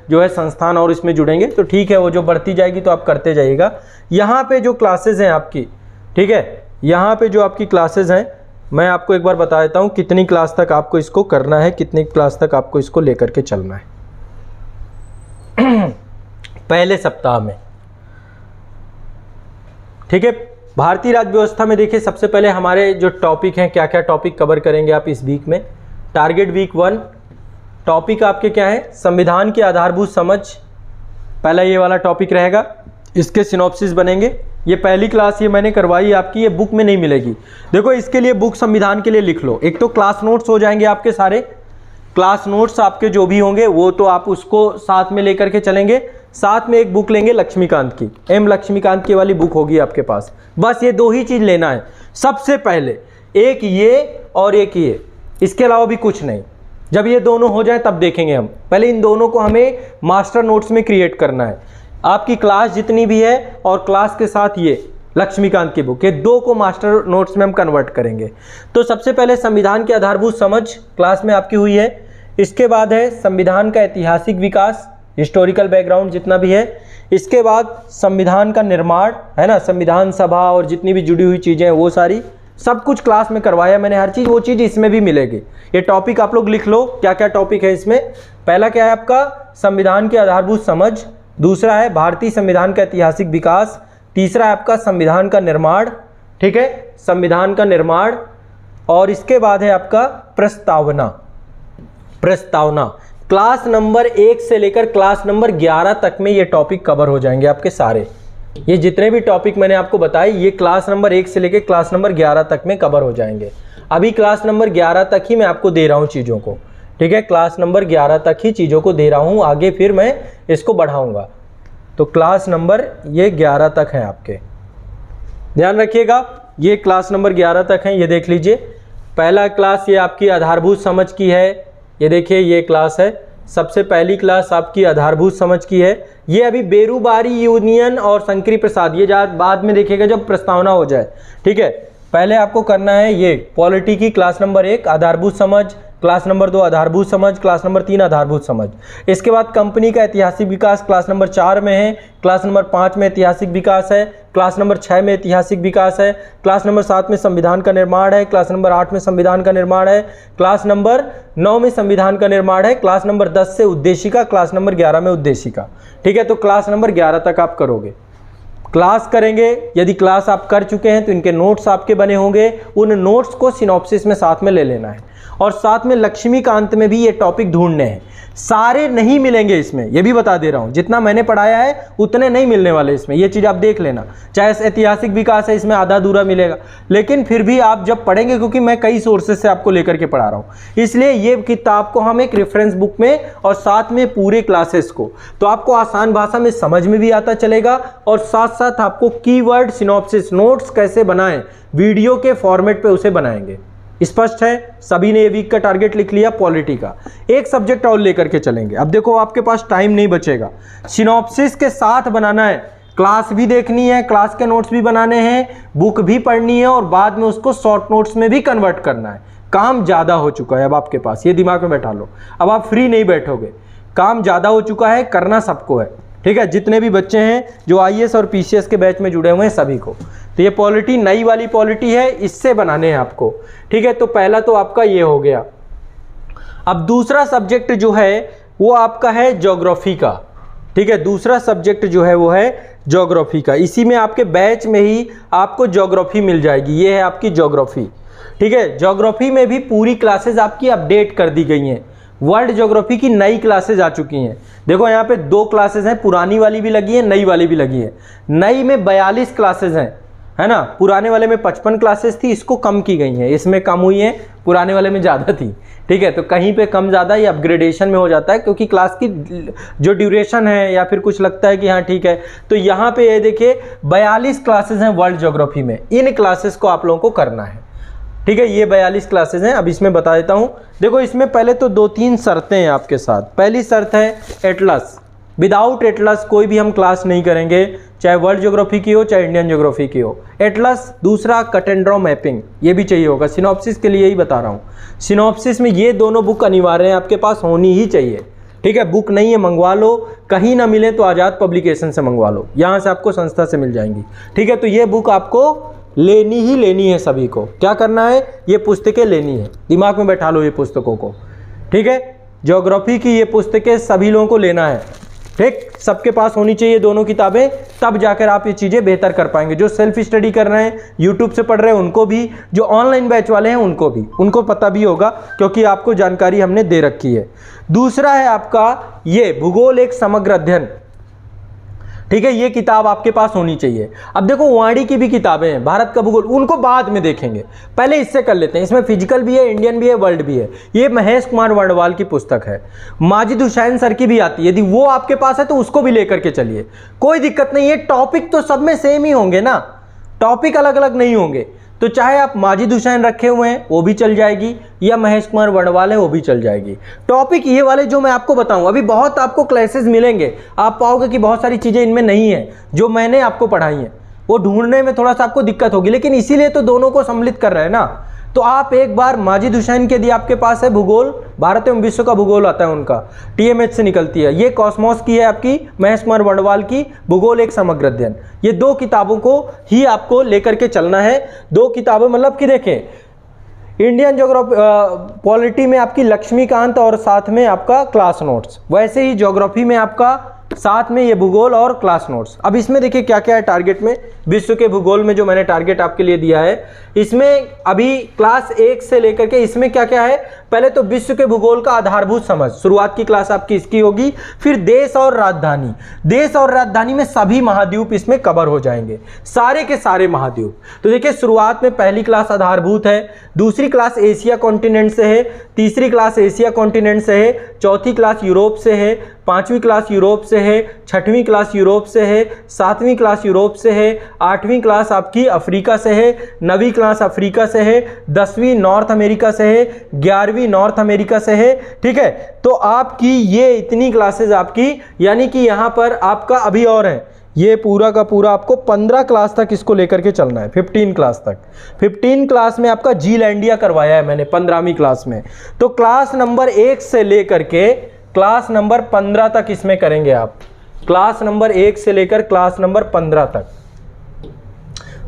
जो है संस्थान और इसमें जुड़ेंगे, तो ठीक है, वो जो बढ़ती जाएगी तो आप करते जाइएगा। यहाँ पे जो क्लासेज हैं आपकी, ठीक है, यहाँ पे जो आपकी क्लासेज हैं, मैं आपको एक बार बता देता हूँ कितनी क्लास तक आपको इसको करना है, कितनी क्लास तक आपको इसको लेकर के चलना है। पहले सप्ताह में, ठीक है, भारतीय राज्य व्यवस्था में देखिए, सबसे पहले हमारे जो टॉपिक हैं, क्या क्या टॉपिक कवर करेंगे आप इस वीक में। टारगेट वीक 1 टॉपिक आपके क्या है, संविधान की आधारभूत समझ, पहला ये वाला टॉपिक रहेगा, इसके सिनॉप्सिस बनेंगे। ये पहली क्लास ये मैंने करवाई आपकी, ये बुक में नहीं मिलेगी। देखो, इसके लिए बुक संविधान के लिए लिख लो, एक तो क्लास नोट्स हो जाएंगे आपके सारे, क्लास नोट्स आपके जो भी होंगे वो तो आप उसको साथ में लेकर के चलेंगे, साथ में एक बुक लेंगे लक्ष्मीकांत की, एम लक्ष्मीकांत की वाली बुक होगी आपके पास। बस ये 2 ही चीज़ लेना है सबसे पहले, एक ये और एक ये, इसके अलावा भी कुछ नहीं। जब ये दोनों हो जाए तब देखेंगे हम, पहले इन दोनों को हमें मास्टर नोट्स में क्रिएट करना है। आपकी क्लास जितनी भी है और क्लास के साथ ये लक्ष्मीकांत की बुक, ये 2 को मास्टर नोट्स में हम कन्वर्ट करेंगे। तो सबसे पहले संविधान की आधारभूत समझ क्लास में आपकी हुई है, इसके बाद है संविधान का ऐतिहासिक विकास, हिस्टोरिकल बैकग्राउंड जितना भी है, इसके बाद संविधान का निर्माण, है ना, संविधान सभा और जितनी भी जुड़ी हुई चीज़ें हैं वो सारी, सब कुछ क्लास में करवाया मैंने हर चीज़, वो चीज़ इसमें भी मिलेगी। ये टॉपिक आप लोग लिख लो, क्या क्या टॉपिक है इसमें। पहला क्या है आपका, संविधान की आधारभूत समझ, दूसरा है भारतीय संविधान का ऐतिहासिक विकास, तीसरा है आपका संविधान का निर्माण, ठीक है, संविधान का निर्माण, और इसके बाद है आपका प्रस्तावना। प्रस्तावना क्लास नंबर 1 से लेकर क्लास नंबर 11 तक में ये टॉपिक कवर हो जाएंगे आपके सारे। ये जितने भी टॉपिक मैंने आपको बताए, ये क्लास नंबर 1 से लेकर क्लास नंबर 11 तक में कवर हो जाएंगे। अभी क्लास नंबर 11 तक ही मैं आपको दे रहा हूँ चीज़ों को, ठीक है, क्लास नंबर 11 तक ही चीज़ों को दे रहा हूँ, आगे फिर मैं इसको बढ़ाऊँगा। तो क्लास नंबर ये 11 तक है आपके, ध्यान रखिएगा, ये क्लास नंबर 11 तक है। ये देख लीजिए, पहला क्लास ये आपकी आधारभूत समझ की है, ये देखिए ये क्लास है, सबसे पहली क्लास आपकी आधारभूत समझ की है। ये अभी बेरूबारी यूनियन और शंकरी प्रसाद, ये बाद में देखिएगा जब प्रस्तावना हो जाए, ठीक है। पहले आपको करना है ये पॉलिटी की क्लास नंबर 1 आधारभूत समझ, क्लास नंबर 2 आधारभूत समझ, क्लास नंबर 3 आधारभूत समझ। इसके बाद कंपनी का ऐतिहासिक विकास क्लास नंबर 4 में है, क्लास नंबर 5 में ऐतिहासिक विकास है, क्लास नंबर 6 में ऐतिहासिक विकास है, क्लास नंबर 7 में संविधान का निर्माण है, क्लास नंबर 8 में संविधान का निर्माण है, क्लास नंबर 9 में संविधान का निर्माण है, क्लास नंबर 10 से उद्देशिका, क्लास नंबर 11 में उद्देशिका, ठीक है। तो क्लास नंबर 11 तक आप करोगे, क्लास करेंगे। यदि क्लास आप कर चुके हैं तो इनके नोट्स आपके बने होंगे, उन नोट्स को सिनॉप्सिस में साथ में ले लेना है, और साथ में लक्ष्मीकांत में भी ये टॉपिक ढूंढने हैं। सारे नहीं मिलेंगे इसमें, ये भी बता दे रहा हूँ, जितना मैंने पढ़ाया है उतने नहीं मिलने वाले इसमें, ये चीज़ आप देख लेना। चाहे ऐतिहासिक विकास है, इसमें आधा अधूरा मिलेगा, लेकिन फिर भी आप जब पढ़ेंगे, क्योंकि मैं कई सोर्सेज से आपको लेकर के पढ़ा रहा हूँ, इसलिए ये किताब को हम एक रेफरेंस बुक में और साथ में पूरे क्लासेस को, तो आपको आसान भाषा में समझ में भी आता चलेगा, और साथ साथ आपको कीवर्ड सिनॉप्सिस नोट्स कैसे बनाएं, वीडियो के फॉर्मेट पे उसे बनाएंगे। स्पष्ट है, सभी ने ये वीक का टारगेट लिख लिया। पॉलिटी का एक सब्जेक्ट और लेकर के चलेंगे। अब देखो आपके पास टाइम नहीं बचेगा, सिनॉप्सिस के साथ बनाना है, क्लास भी देखनी है, क्लास के नोट्स भी बनाने हैं, बुक भी पढ़नी है, और बाद में उसको शॉर्ट नोट्स में भी कन्वर्ट करना है। काम ज़्यादा हो चुका है अब आपके पास, ये दिमाग में बैठा लो। अब आप फ्री नहीं बैठोगे, काम ज़्यादा हो चुका है, करना सबको है, ठीक है। जितने भी बच्चे हैं जो IAS और PCS के बैच में जुड़े हुए हैं सभी को, तो ये पॉलिटी नई वाली पॉलिटी है, इससे बनाने हैं आपको, ठीक है। तो पहला तो आपका ये हो गया। अब दूसरा सब्जेक्ट जो है वो आपका है ज्योग्राफी का, ठीक है। दूसरा सब्जेक्ट जो है वो है ज्योग्राफी का। इसी में आपके बैच में ही आपको ज्योग्राफी मिल जाएगी, ये है आपकी ज्योग्राफी, ठीक है। ज्योग्राफी में भी पूरी क्लासेस आपकी अपडेट कर दी गई हैं, वर्ल्ड ज्योग्राफी की नई क्लासेस आ चुकी हैं। देखो यहाँ पे 2 क्लासेस हैं, पुरानी वाली भी लगी है, नई वाली भी लगी है। नई में 42 क्लासेस हैं, है ना। पुराने वाले में 55 क्लासेस थी, इसको कम की गई हैं, इसमें कम हुई है, पुराने वाले में ज़्यादा थी, ठीक है। तो कहीं पे कम ज़्यादा ये अपग्रेडेशन में हो जाता है, क्योंकि क्लास की जो ड्यूरेशन है या फिर कुछ लगता है कि हाँ ठीक है। तो यहाँ पे ये देखिए 42 क्लासेस हैं वर्ल्ड ज्योग्राफी में, इन क्लासेस को आप लोगों को करना है, ठीक है। ये 42 क्लासेस हैं। अब इसमें बता देता हूँ। देखो इसमें पहले तो 2-3 शर्तें हैं आपके साथ। पहली शर्त है एटलस, विदाउट एटलस कोई भी हम क्लास नहीं करेंगे, चाहे वर्ल्ड ज्योग्राफी की हो चाहे इंडियन ज्योग्राफी की हो। एटलस, दूसरा कट एंड ड्रॉ मैपिंग, ये भी चाहिए होगा। सिनॉप्सिस के लिए ही बता रहा हूँ, सिनॉप्सिस में ये दोनों बुक अनिवार्य हैं, आपके पास होनी ही चाहिए, ठीक है। बुक नहीं है मंगवा लो, कहीं ना मिले तो आज़ाद पब्लिकेशन से मंगवा लो, यहाँ से आपको संस्था से मिल जाएंगी, ठीक है। तो ये बुक आपको लेनी ही लेनी है, सभी को क्या करना है, ये पुस्तकें लेनी है, दिमाग में बैठा लो ये पुस्तकों को, ठीक है। ज्योग्राफी की ये पुस्तकें सभी लोगों को लेना है, ठीक। सबके पास होनी चाहिए दोनों किताबें, तब जाकर आप ये चीज़ें बेहतर कर पाएंगे। जो सेल्फ स्टडी कर रहे हैं, यूट्यूब से पढ़ रहे हैं उनको भी, जो ऑनलाइन बैच वाले हैं उनको भी, उनको पता भी होगा क्योंकि आपको जानकारी हमने दे रखी है। दूसरा है आपका ये भूगोल एक समग्र अध्ययन, ठीक है। ये किताब आपके पास होनी चाहिए। अब देखो वाणी की भी किताबें हैं, भारत का भूगोल, उनको बाद में देखेंगे, पहले इससे कर लेते हैं। इसमें फिजिकल भी है, इंडियन भी है, वर्ल्ड भी है। ये महेश कुमार वर्णवाल की पुस्तक है। माजिद हुसैन सर की भी आती है, यदि वो आपके पास है तो उसको भी लेकर के चलिए, कोई दिक्कत नहीं है। टॉपिक तो सब में सेम ही होंगे ना, टॉपिक अलग अलग नहीं होंगे। तो चाहे आप माजिद हुसैन रखे हुए हैं वो भी चल जाएगी, या महेश कुमार वर्णवाल है वो भी चल जाएगी। टॉपिक ये वाले जो मैं आपको बताऊं, अभी बहुत आपको क्लासेस मिलेंगे, आप पाओगे कि बहुत सारी चीज़ें इनमें नहीं है जो मैंने आपको पढ़ाई हैं, वो ढूंढने में थोड़ा सा आपको दिक्कत होगी, लेकिन इसीलिए तो दोनों को सम्मिलित कर रहे हैं ना। तो आप एक बार माजिद हुसैन के यदि आपके पास है भूगोल, भारत एवं विश्व का भूगोल आता है उनका, TMH से निकलती है। ये कॉस्मोस की है आपकी महेश कुमार वर्णवाल की भूगोल एक समग्र अध्ययन। ये 2 किताबों को ही आपको लेकर के चलना है। 2 किताबें मतलब कि देखें, इंडियन ज्योग्राफी पॉलिटी में आपकी लक्ष्मीकांत और साथ में आपका क्लास नोट्स, वैसे ही ज्योग्राफी में आपका साथ में ये भूगोल और क्लास नोट्स। अब इसमें देखिए क्या क्या है टारगेट में, विश्व के भूगोल में जो मैंने टारगेट आपके लिए दिया है, इसमें अभी क्लास 1 से लेकर के इसमें क्या क्या है। पहले तो विश्व के भूगोल का आधारभूत समझ, शुरुआत की क्लास आपकी इसकी होगी। फिर देश और राजधानी, देश और राजधानी में सभी महाद्वीप इसमें कवर हो जाएंगे, सारे के सारे महाद्वीप। तो देखिए शुरुआत में पहली क्लास आधारभूत है, दूसरी क्लास एशिया कॉन्टिनेंट से है, तीसरी क्लास एशिया कॉन्टिनेंट से है, चौथी क्लास यूरोप से है, 5वीं क्लास यूरोप से है, 6वीं क्लास यूरोप से है, 7वीं क्लास यूरोप से है, 8वीं क्लास आपकी अफ्रीका से है, 9वीं क्लास अफ्रीका से है, 10वीं नॉर्थ अमेरिका से है, 11वीं नॉर्थ अमेरिका से है, ठीक है। तो आपकी ये इतनी क्लासेस आपकी, यानी कि यहाँ पर आपका अभी और है, ये पूरा का पूरा आपको 15 क्लास तक इसको लेकर के चलना है, 15 क्लास तक। 15 क्लास में आपका जीलैंडिया करवाया है मैंने 15वीं क्लास में। तो क्लास नंबर 1 से लेकर के क्लास नंबर 15 तक इसमें करेंगे आप, क्लास नंबर 1 से लेकर क्लास नंबर 15 तक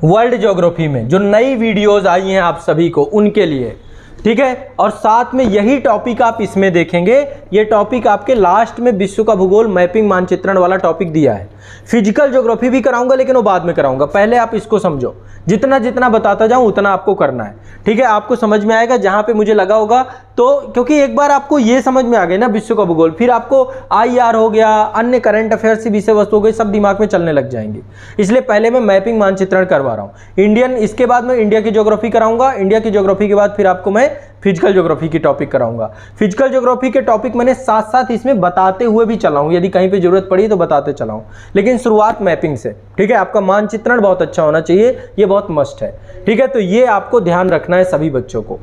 वर्ल्ड ज्योग्राफी में जो नई वीडियोस आई हैं आप सभी को उनके लिए, ठीक है। और साथ में यही टॉपिक आप इसमें देखेंगे। ये टॉपिक आपके लास्ट में विश्व का भूगोल मैपिंग मानचित्रण वाला टॉपिक दिया है। फिजिकल ज्योग्राफी भी कराऊंगा लेकिन वो बाद में कराऊंगा, पहले आप इसको समझो। जितना जितना बताता जाऊं उतना आपको करना है, ठीक है। आपको समझ में आएगा जहां पे मुझे लगा होगा तो, क्योंकि एक बार आपको ये समझ में आ गए ना विश्व का भूगोल, फिर आपको IR हो गया, अन्य करंट अफेयर्स की विषय वस्तु हो गई, सब दिमाग में चलने लग जाएंगे। इसलिए पहले मैं मैपिंग मानचित्रण करवा रहा हूँ इंडियन, इसके बाद मैं इंडिया की ज्योग्राफी कराऊंगा, इंडिया की ज्योग्राफी के बाद फिर आपको मैं फिजिकल ज्योग्राफी की टॉपिक कराऊंगा। फिजिकल ज्योग्राफी के टॉपिक मैंने साथ साथ इसमें बताते हुए भी चलाऊं, यदि कहीं पे जरूरत पड़ी तो बताते चलाऊं, लेकिन शुरुआत मैपिंग से, ठीक है। आपका मानचित्रण बहुत अच्छा होना चाहिए, ये बहुत मस्ट है, ठीक है। तो ये आपको ध्यान रखना है सभी बच्चों को।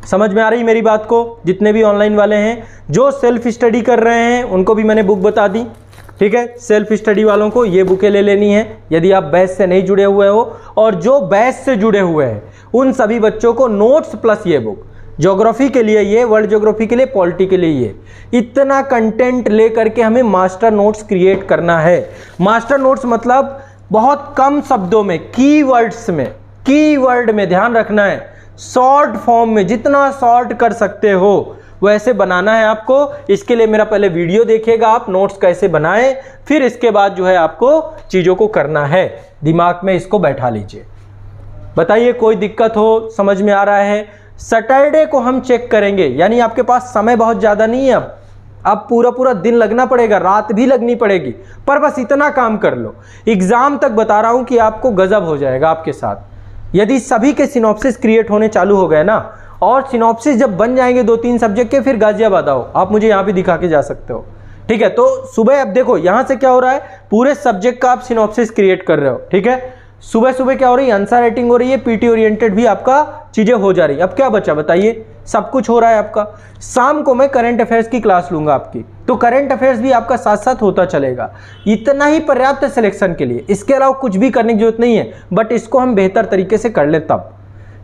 समझ में आ रही मेरी बात को? जितने भी ऑनलाइन वाले हैं जो सेल्फ स्टडी कर रहे हैं उनको भी मैंने बुक बता दी, ठीक है। सेल्फ स्टडी वालों को ये बुकें ले लेनी है यदि आप बैच से नहीं जुड़े हुए हो, और जो बैच से जुड़े हुए हैं उन सभी बच्चों को नोट्स प्लस ये बुक ज्योग्राफी के लिए ये, वर्ल्ड ज्योग्राफी के लिए, पॉलिटी के लिए ये। इतना कंटेंट ले करके हमें मास्टर नोट्स क्रिएट करना है। मास्टर नोट्स मतलब बहुत कम शब्दों में, कीवर्ड्स में, कीवर्ड में ध्यान रखना है, शॉर्ट फॉर्म में, जितना शॉर्ट कर सकते हो वैसे बनाना है आपको। इसके लिए मेरा पहले वीडियो देखिएगा आप, नोट्स कैसे बनाएं, फिर इसके बाद जो है आपको चीज़ों को करना है, दिमाग में इसको बैठा लीजिए। बताइए कोई दिक्कत हो, समझ में आ रहा है? सैटरडे को हम चेक करेंगे, यानी आपके पास समय बहुत ज़्यादा नहीं है। अब पूरा दिन लगना पड़ेगा, रात भी लगनी पड़ेगी, पर बस इतना काम कर लो। एग्ज़ाम तक बता रहा हूँ कि आपको गजब हो जाएगा आपके साथ। यदि सभी के सिनॉप्सिस क्रिएट होने चालू हो गए ना, और सिनॉप्सिस जब बन जाएंगे 2-3 सब्जेक्ट के, फिर गाजियाबाद आओ, आप मुझे यहाँ भी दिखा के जा सकते हो। ठीक है, तो सुबह अब देखो यहाँ से क्या हो रहा है, पूरे सब्जेक्ट का आप सिनॉप्सिस क्रिएट कर रहे हो। ठीक है, सुबह सुबह क्या हो रही है, आंसर राइटिंग हो रही है, पीटी ओरिएंटेड भी आपका चीज़ें हो जा रही है। अब क्या बचा बताइए, सब कुछ हो रहा है आपका। शाम को मैं करंट अफेयर्स की क्लास लूंगा आपकी, तो करंट अफेयर्स भी आपका साथ साथ होता चलेगा। इतना ही पर्याप्त है सिलेक्शन के लिए, इसके अलावा कुछ भी करने की जरूरत नहीं है, बट इसको हम बेहतर तरीके से कर ले तब।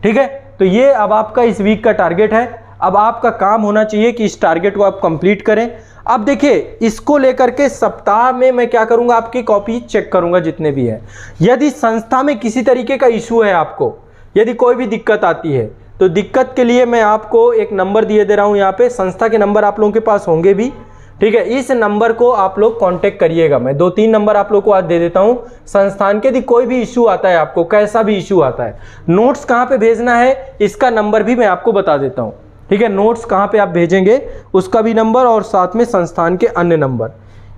ठीक है, तो ये अब आपका इस वीक का टारगेट है। अब आपका काम होना चाहिए कि इस टारगेट को आप कंप्लीट करें। अब देखिए, इसको लेकर के सप्ताह में मैं क्या करूंगा, आपकी कॉपी चेक करूंगा जितने भी है। यदि संस्था में किसी तरीके का इशू है, आपको यदि कोई भी दिक्कत आती है, तो दिक्कत के लिए मैं आपको एक नंबर दिए दे रहा हूं यहाँ पे, संस्था के नंबर आप लोगों के पास होंगे भी। ठीक है, इस नंबर को आप लोग कांटेक्ट करिएगा। मैं 2-3 नंबर आप लोग को आज दे देता हूं संस्थान के। यदि कोई भी इशू आता है आपको, कैसा भी इशू आता है, नोट्स कहां पे भेजना है इसका नंबर भी मैं आपको बता देता हूं। ठीक है, नोट्स कहां पे आप भेजेंगे उसका भी नंबर, और साथ में संस्थान के अन्य नंबर,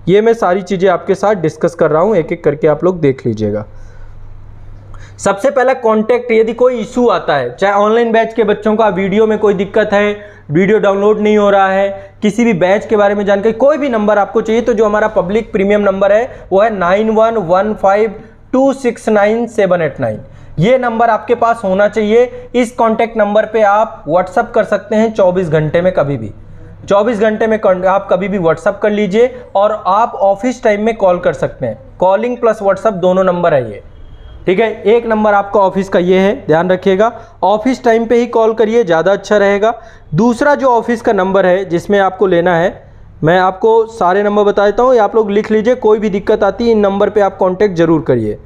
ये मैं सारी चीज़ें आपके साथ डिस्कस कर रहा हूं, एक एक करके आप लोग देख लीजिएगा। सबसे पहला कांटेक्ट, यदि कोई इशू आता है, चाहे ऑनलाइन बैच के बच्चों का वीडियो में कोई दिक्कत है, वीडियो डाउनलोड नहीं हो रहा है, किसी भी बैच के बारे में जानकारी, कोई भी नंबर आपको चाहिए, तो जो हमारा पब्लिक प्रीमियम नंबर है वो है 9115269789। ये नंबर आपके पास होना चाहिए। इस कॉन्टैक्ट नंबर पे आप व्हाट्सअप कर सकते हैं 24 घंटे में, कभी भी 24 घंटे में आप कभी भी व्हाट्सअप कर लीजिए, और आप ऑफिस टाइम में कॉल कर सकते हैं। कॉलिंग प्लस व्हाट्सअप दोनों नंबर है ये। ठीक है, एक नंबर आपका ऑफिस का ये है, ध्यान रखिएगा, ऑफिस टाइम पे ही कॉल करिए, ज़्यादा अच्छा रहेगा। दूसरा जो ऑफिस का नंबर है जिसमें आपको लेना है, मैं आपको सारे नंबर बता देता हूँ, आप लोग लिख लीजिए। कोई भी दिक्कत आती है इन नंबर पे आप कांटेक्ट जरूर करिए।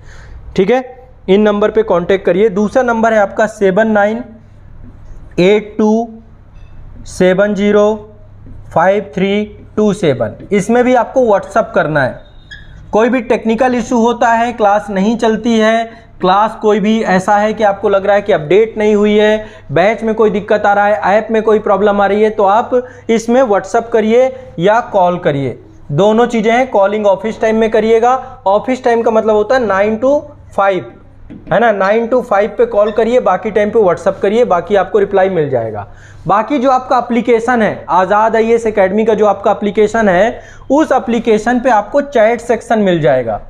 ठीक है, इन नंबर पे कांटेक्ट करिए। दूसरा नंबर है आपका 7982705327। इसमें भी आपको व्हाट्सअप करना है। कोई भी टेक्निकल इशू होता है, क्लास नहीं चलती है, क्लास कोई भी ऐसा है कि आपको लग रहा है कि अपडेट नहीं हुई है, बैच में कोई दिक्कत आ रहा है, ऐप में कोई प्रॉब्लम आ रही है, तो आप इसमें व्हाट्सअप करिए या कॉल करिए। दोनों चीज़ें हैं। कॉलिंग ऑफिस टाइम में करिएगा। ऑफिस टाइम का मतलब होता है 9 to 5, है ना, 9 to 5 पे कॉल करिए, बाकी टाइम पे व्हाट्सअप करिए, बाकी आपको रिप्लाई मिल जाएगा। बाकी जो आपका एप्लीकेशन है, आज़ाद IAS एकेडमी का जो आपका एप्लीकेशन है, उस एप्लीकेशन पे आपको चैट सेक्शन मिल जाएगा।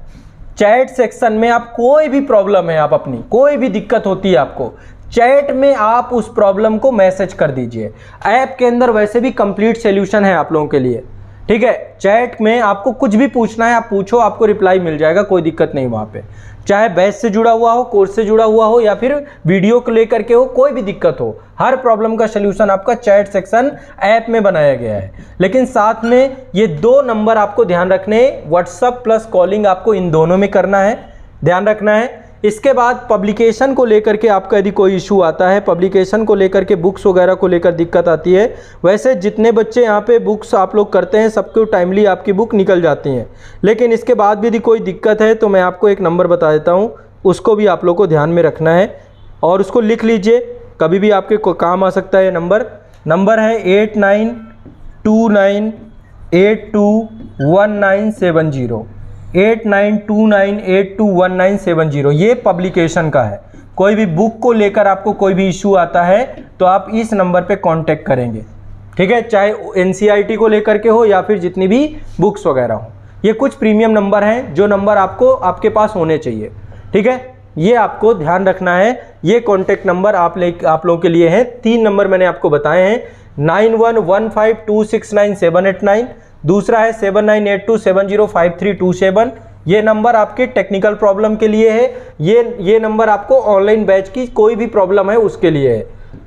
चैट सेक्शन में आप कोई भी प्रॉब्लम है, आप अपनी कोई भी दिक्कत होती है आपको, चैट में आप उस प्रॉब्लम को मैसेज कर दीजिए। ऐप के अंदर वैसे भी कंप्लीट सॉल्यूशन है आप लोगों के लिए। ठीक है, चैट में आपको कुछ भी पूछना है आप पूछो, आपको रिप्लाई मिल जाएगा, कोई दिक्कत नहीं वहाँ पे। चाहे बैच से जुड़ा हुआ हो, कोर्स से जुड़ा हुआ हो, या फिर वीडियो को लेकर के हो, कोई भी दिक्कत हो, हर प्रॉब्लम का सलूशन आपका चैट सेक्शन ऐप में बनाया गया है। लेकिन साथ में ये 2 नंबर आपको ध्यान रखने, व्हाट्सअप प्लस कॉलिंग आपको इन दोनों में करना है, ध्यान रखना है। इसके बाद पब्लिकेशन को लेकर के आपका यदि कोई इशू आता है, पब्लिकेशन को लेकर के, बुक्स वगैरह को लेकर दिक्कत आती है, वैसे जितने बच्चे यहाँ पे बुक्स आप लोग करते हैं सबको टाइमली आपकी बुक निकल जाती हैं। लेकिन इसके बाद भी यदि कोई दिक्कत है तो मैं आपको एक नंबर बता देता हूँ, उसको भी आप लोग को ध्यान में रखना है और उसको लिख लीजिए, कभी भी आपके को काम आ सकता है। नंबर है 8929821970, 8929821970। ये पब्लिकेशन का है। कोई भी बुक को लेकर आपको कोई भी इशू आता है तो आप इस नंबर पे कांटेक्ट करेंगे। ठीक है, चाहे NCERT को लेकर के हो या फिर जितनी भी बुक्स वगैरह हो। ये कुछ प्रीमियम नंबर हैं, जो नंबर आपको आपके पास होने चाहिए। ठीक है, ये आपको ध्यान रखना है। ये कॉन्टैक्ट नंबर आप लोगों के लिए हैं। 3 नंबर मैंने आपको बताए हैं, 9115269789, दूसरा है 7982705327। ये नंबर आपके टेक्निकल प्रॉब्लम के लिए है। ये नंबर आपको ऑनलाइन बैच की कोई भी प्रॉब्लम है उसके लिए है।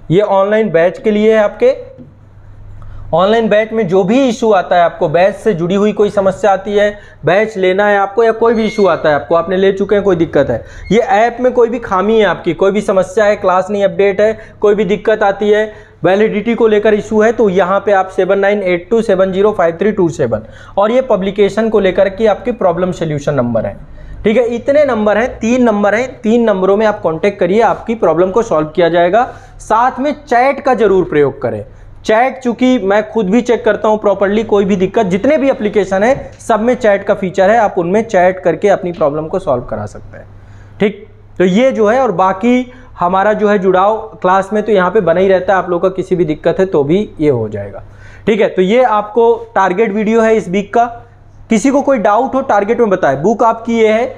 ये ऑनलाइन बैच के लिए है आपके। ऑनलाइन बैच में जो भी इशू आता है आपको, बैच से जुड़ी हुई कोई समस्या आती है, बैच लेना है आपको, या कोई भी इशू आता है आपको, आपने ले चुके हैं, कोई दिक्कत है, ये ऐप में कोई भी खामी है आपकी, कोई भी समस्या है, क्लास नहीं अपडेट है, कोई भी दिक्कत आती है, वैलिडिटी को लेकर इशू है, तो यहाँ पे आप 7982705327 और ये पब्लिकेशन को लेकर के आपके प्रॉब्लम सोल्यूशन नंबर है। ठीक है, इतने नंबर हैं, 3 नंबर हैं, 3 नंबरों में आप कांटेक्ट करिए, आपकी प्रॉब्लम को सॉल्व किया जाएगा। साथ में चैट का जरूर प्रयोग करें। चैट, चूंकि मैं खुद भी चेक करता हूं प्रॉपर्ली, कोई भी दिक्कत, जितने भी एप्लीकेशन है सब में चैट का फीचर है, आप उनमें चैट करके अपनी प्रॉब्लम को सॉल्व करा सकते हैं। ठीक, तो ये जो है, और बाकी हमारा जो है जुड़ाव क्लास में तो यहाँ पे बना ही रहता है, आप लोगों का किसी भी दिक्कत है तो भी ये हो जाएगा। ठीक है, तो ये आपको टारगेट वीडियो है इस वीक का। किसी को कोई डाउट हो टारगेट में बताए। बुक आपकी ये है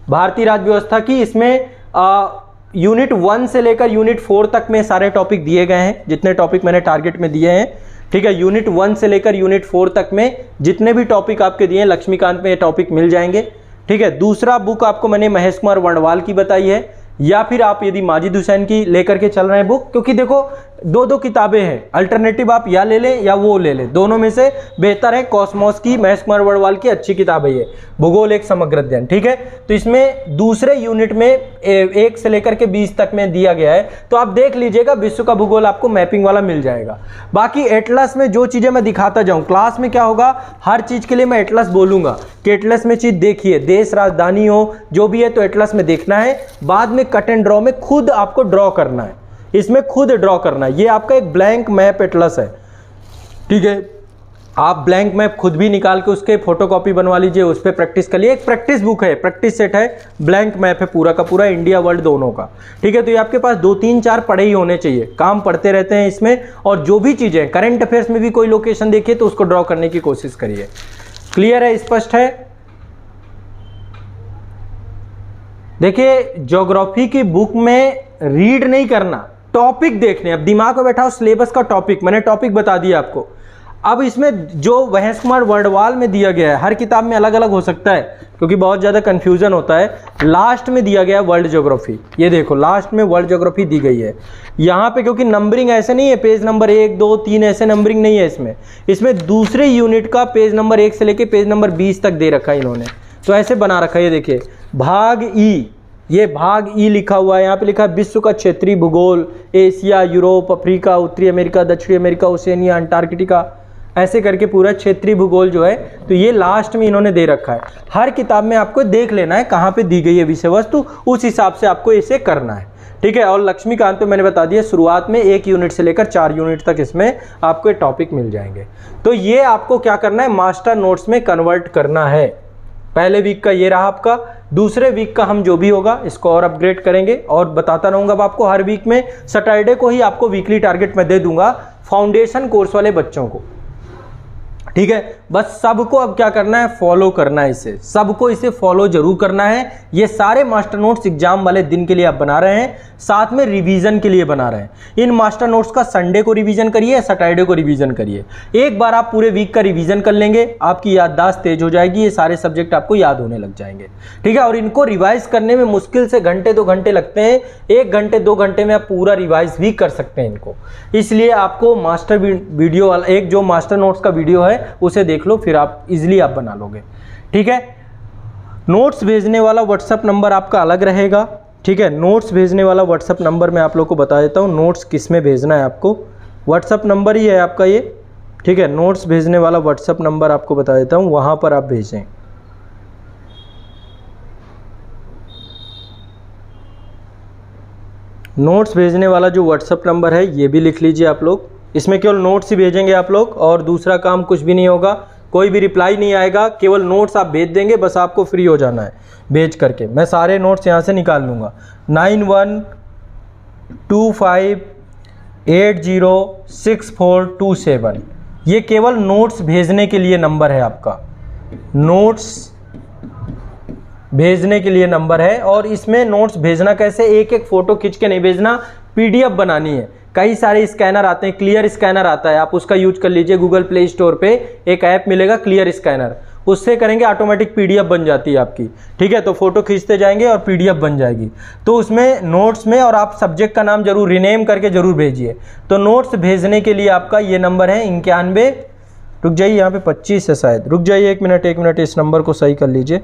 भारतीय राज्य व्यवस्था की, इसमें यूनिट 1 से लेकर यूनिट 4 तक में सारे टॉपिक दिए गए हैं, जितने टॉपिक मैंने टारगेट में दिए हैं। ठीक है, यूनिट 1 से लेकर यूनिट 4 तक में जितने भी टॉपिक आपके दिए हैं लक्ष्मीकांत में ये टॉपिक मिल जाएंगे। ठीक है, दूसरा बुक आपको मैंने महेश कुमार वर्णवाल की बताई है, या फिर आप यदि माजिद हुसैन की लेकर के चल रहे हैं बुक, क्योंकि देखो 2 किताबें हैं, अल्टरनेटिव आप या ले लें या वो ले लें, दोनों में से बेहतर है कॉस्मोस की, महेश कुमार वर्णवाल की अच्छी किताब है ये, भूगोल एक समग्र अध्ययन। ठीक है, तो इसमें दूसरे यूनिट में 1 से लेकर के 20 तक में दिया गया है, तो आप देख लीजिएगा, विश्व का भूगोल आपको मैपिंग वाला मिल जाएगा। बाकी एटलस में जो चीजें मैं दिखाता जाऊं, क्लास में क्या होगा, हर चीज के लिए मैं एटलस बोलूंगा कि एटलस में चीज देखिए, देश राजधानी हो जो भी है तो एटलस में देखना है, बाद में कट एंड ड्रॉ में खुद आपको ड्रॉ करना है, इसमें खुद ड्रॉ करना है। ये आपका एक ब्लैंक मैप एटलस है। ठीक है, आप ब्लैंक मैप खुद भी निकाल के उसके फोटोकॉपी बनवा लीजिए, उस पर प्रैक्टिस कर लिए। एक प्रैक्टिस बुक है, प्रैक्टिस सेट है, ब्लैंक मैप है पूरा का पूरा, इंडिया वर्ल्ड दोनों का। ठीक है, तो ये आपके पास 2 3 4 पढ़े ही होने चाहिए, काम पढ़ते रहते हैं इसमें, और जो भी चीजें करंट अफेयर्स में भी कोई लोकेशन देखिए तो उसको ड्रॉ करने की कोशिश करिए। क्लियर है, स्पष्ट है। देखिए, ज्योग्राफी की बुक में रीड नहीं करना, टॉपिक देखने। अब दिमाग में बैठा हो सिलेबस का टॉपिक, मैंने टॉपिक बता दिया आपको। अब इसमें जो महेश कुमार वर्णवाल में दिया गया है, हर किताब में अलग अलग हो सकता है क्योंकि बहुत ज़्यादा कन्फ्यूजन होता है, लास्ट में दिया गया है वर्ल्ड ज्योग्राफी। ये देखो लास्ट में वर्ल्ड ज्योग्राफी दी गई है यहाँ पे, क्योंकि नंबरिंग ऐसे नहीं है, पेज नंबर 1 2 3 ऐसे नंबरिंग नहीं है इसमें दूसरे यूनिट का पेज नंबर 1 से लेके पेज नंबर 20 तक दे रखा है इन्होंने, तो ऐसे बना रखा है। ये देखिए भाग ई, ये भाग ई लिखा हुआ है, यहाँ पे लिखा है विश्व का क्षेत्रीय भूगोल, एशिया, यूरोप, अफ्रीका, उत्तरी अमेरिका, दक्षिणी अमेरिका, ओशिनिया, अंटार्कटिका, ऐसे करके पूरा क्षेत्रीय भूगोल जो है, तो ये लास्ट में इन्होंने दे रखा है। हर किताब में आपको देख लेना है कहाँ पे दी गई है विषय वस्तु, उस हिसाब से आपको इसे करना है। ठीक है, और लक्ष्मीकांत पे मैंने बता दिया शुरुआत में 1 यूनिट से लेकर 4 यूनिट तक इसमें आपको टॉपिक मिल जाएंगे। तो ये आपको क्या करना है, मास्टर नोट्स में कन्वर्ट करना है। पहले वीक का ये रहा आपका, दूसरे वीक का हम जो भी होगा इसको और अपग्रेड करेंगे और बताता रहूँगा अब आपको हर वीक में। सैटरडे को ही आपको वीकली टारगेट मैं दे दूंगा फाउंडेशन कोर्स वाले बच्चों को। ठीक है, बस सबको अब क्या करना है, फॉलो करना है इसे, सबको इसे फॉलो जरूर करना है। ये सारे मास्टर नोट्स एग्जाम वाले दिन के लिए आप बना रहे हैं, साथ में रिवीजन के लिए बना रहे हैं। इन मास्टर नोट्स का संडे को रिवीजन करिए, सैटरडे को रिवीजन करिए। एक बार आप पूरे वीक का रिवीजन कर लेंगे, आपकी याददाश्त तेज हो जाएगी, ये सारे सब्जेक्ट आपको याद होने लग जाएंगे। ठीक है, और इनको रिवाइज करने में मुश्किल से घंटे 2 घंटे लगते हैं, 1 घंटे 2 घंटे में आप पूरा रिवाइज भी कर सकते हैं इनको। इसलिए आपको मास्टर वीडियो वाला एक जो मास्टर नोट्स का वीडियो है उसे देख लो, फिर आप इजीली आप बना लोगे। ठीक है, नोट्स भेजने वाला व्हाट्सएप नंबर आपका अलग रहेगा। ठीक है, नोट्स भेजने वाला व्हाट्सएप नंबर मैं आप लोग को बता देता हूँ, नोट्स किस में भेजना है आपको, व्हाट्सएप नंबर ही है आपका ये। ठीक है, नोट्स भेजने वाला व्हाट्सएप नंबर आपको बता देता हूँ, वहाँ पर आप भेजें। नोट्स भेजने वाला जो व्हाट्सएप नंबर है ये भी लिख लीजिए आप लोग। इसमें केवल नोट्स ही भेजेंगे आप लोग और दूसरा काम कुछ भी नहीं होगा, कोई भी रिप्लाई नहीं आएगा, केवल नोट्स आप भेज देंगे, बस आपको फ्री हो जाना है भेज करके। मैं सारे नोट्स यहाँ से निकाल लूँगा। 9125806427 ये केवल नोट्स भेजने के लिए नंबर है आपका, नोट्स भेजने के लिए नंबर है। और इसमें नोट्स भेजना कैसे, एक एक फ़ोटो खींच के नहीं भेजना, PDF बनानी है। कई सारे स्कैनर आते हैं, क्लियर स्कैनर आता है, आप उसका यूज कर लीजिए। गूगल प्ले स्टोर पे एक ऐप मिलेगा क्लियर स्कैनर, उससे करेंगे ऑटोमेटिक पीडीएफ बन जाती है आपकी, ठीक है। तो फोटो खींचते जाएंगे और पीडीएफ बन जाएगी। तो उसमें नोट्स में और आप सब्जेक्ट का नाम जरूर रिनेम करके जरूर भेजिए। तो नोट्स भेजने के लिए आपका ये नंबर है 91, रुक जाइए यहाँ पे 25 है शायद, रुक जाइए एक मिनट, इस नंबर को सही कर लीजिए।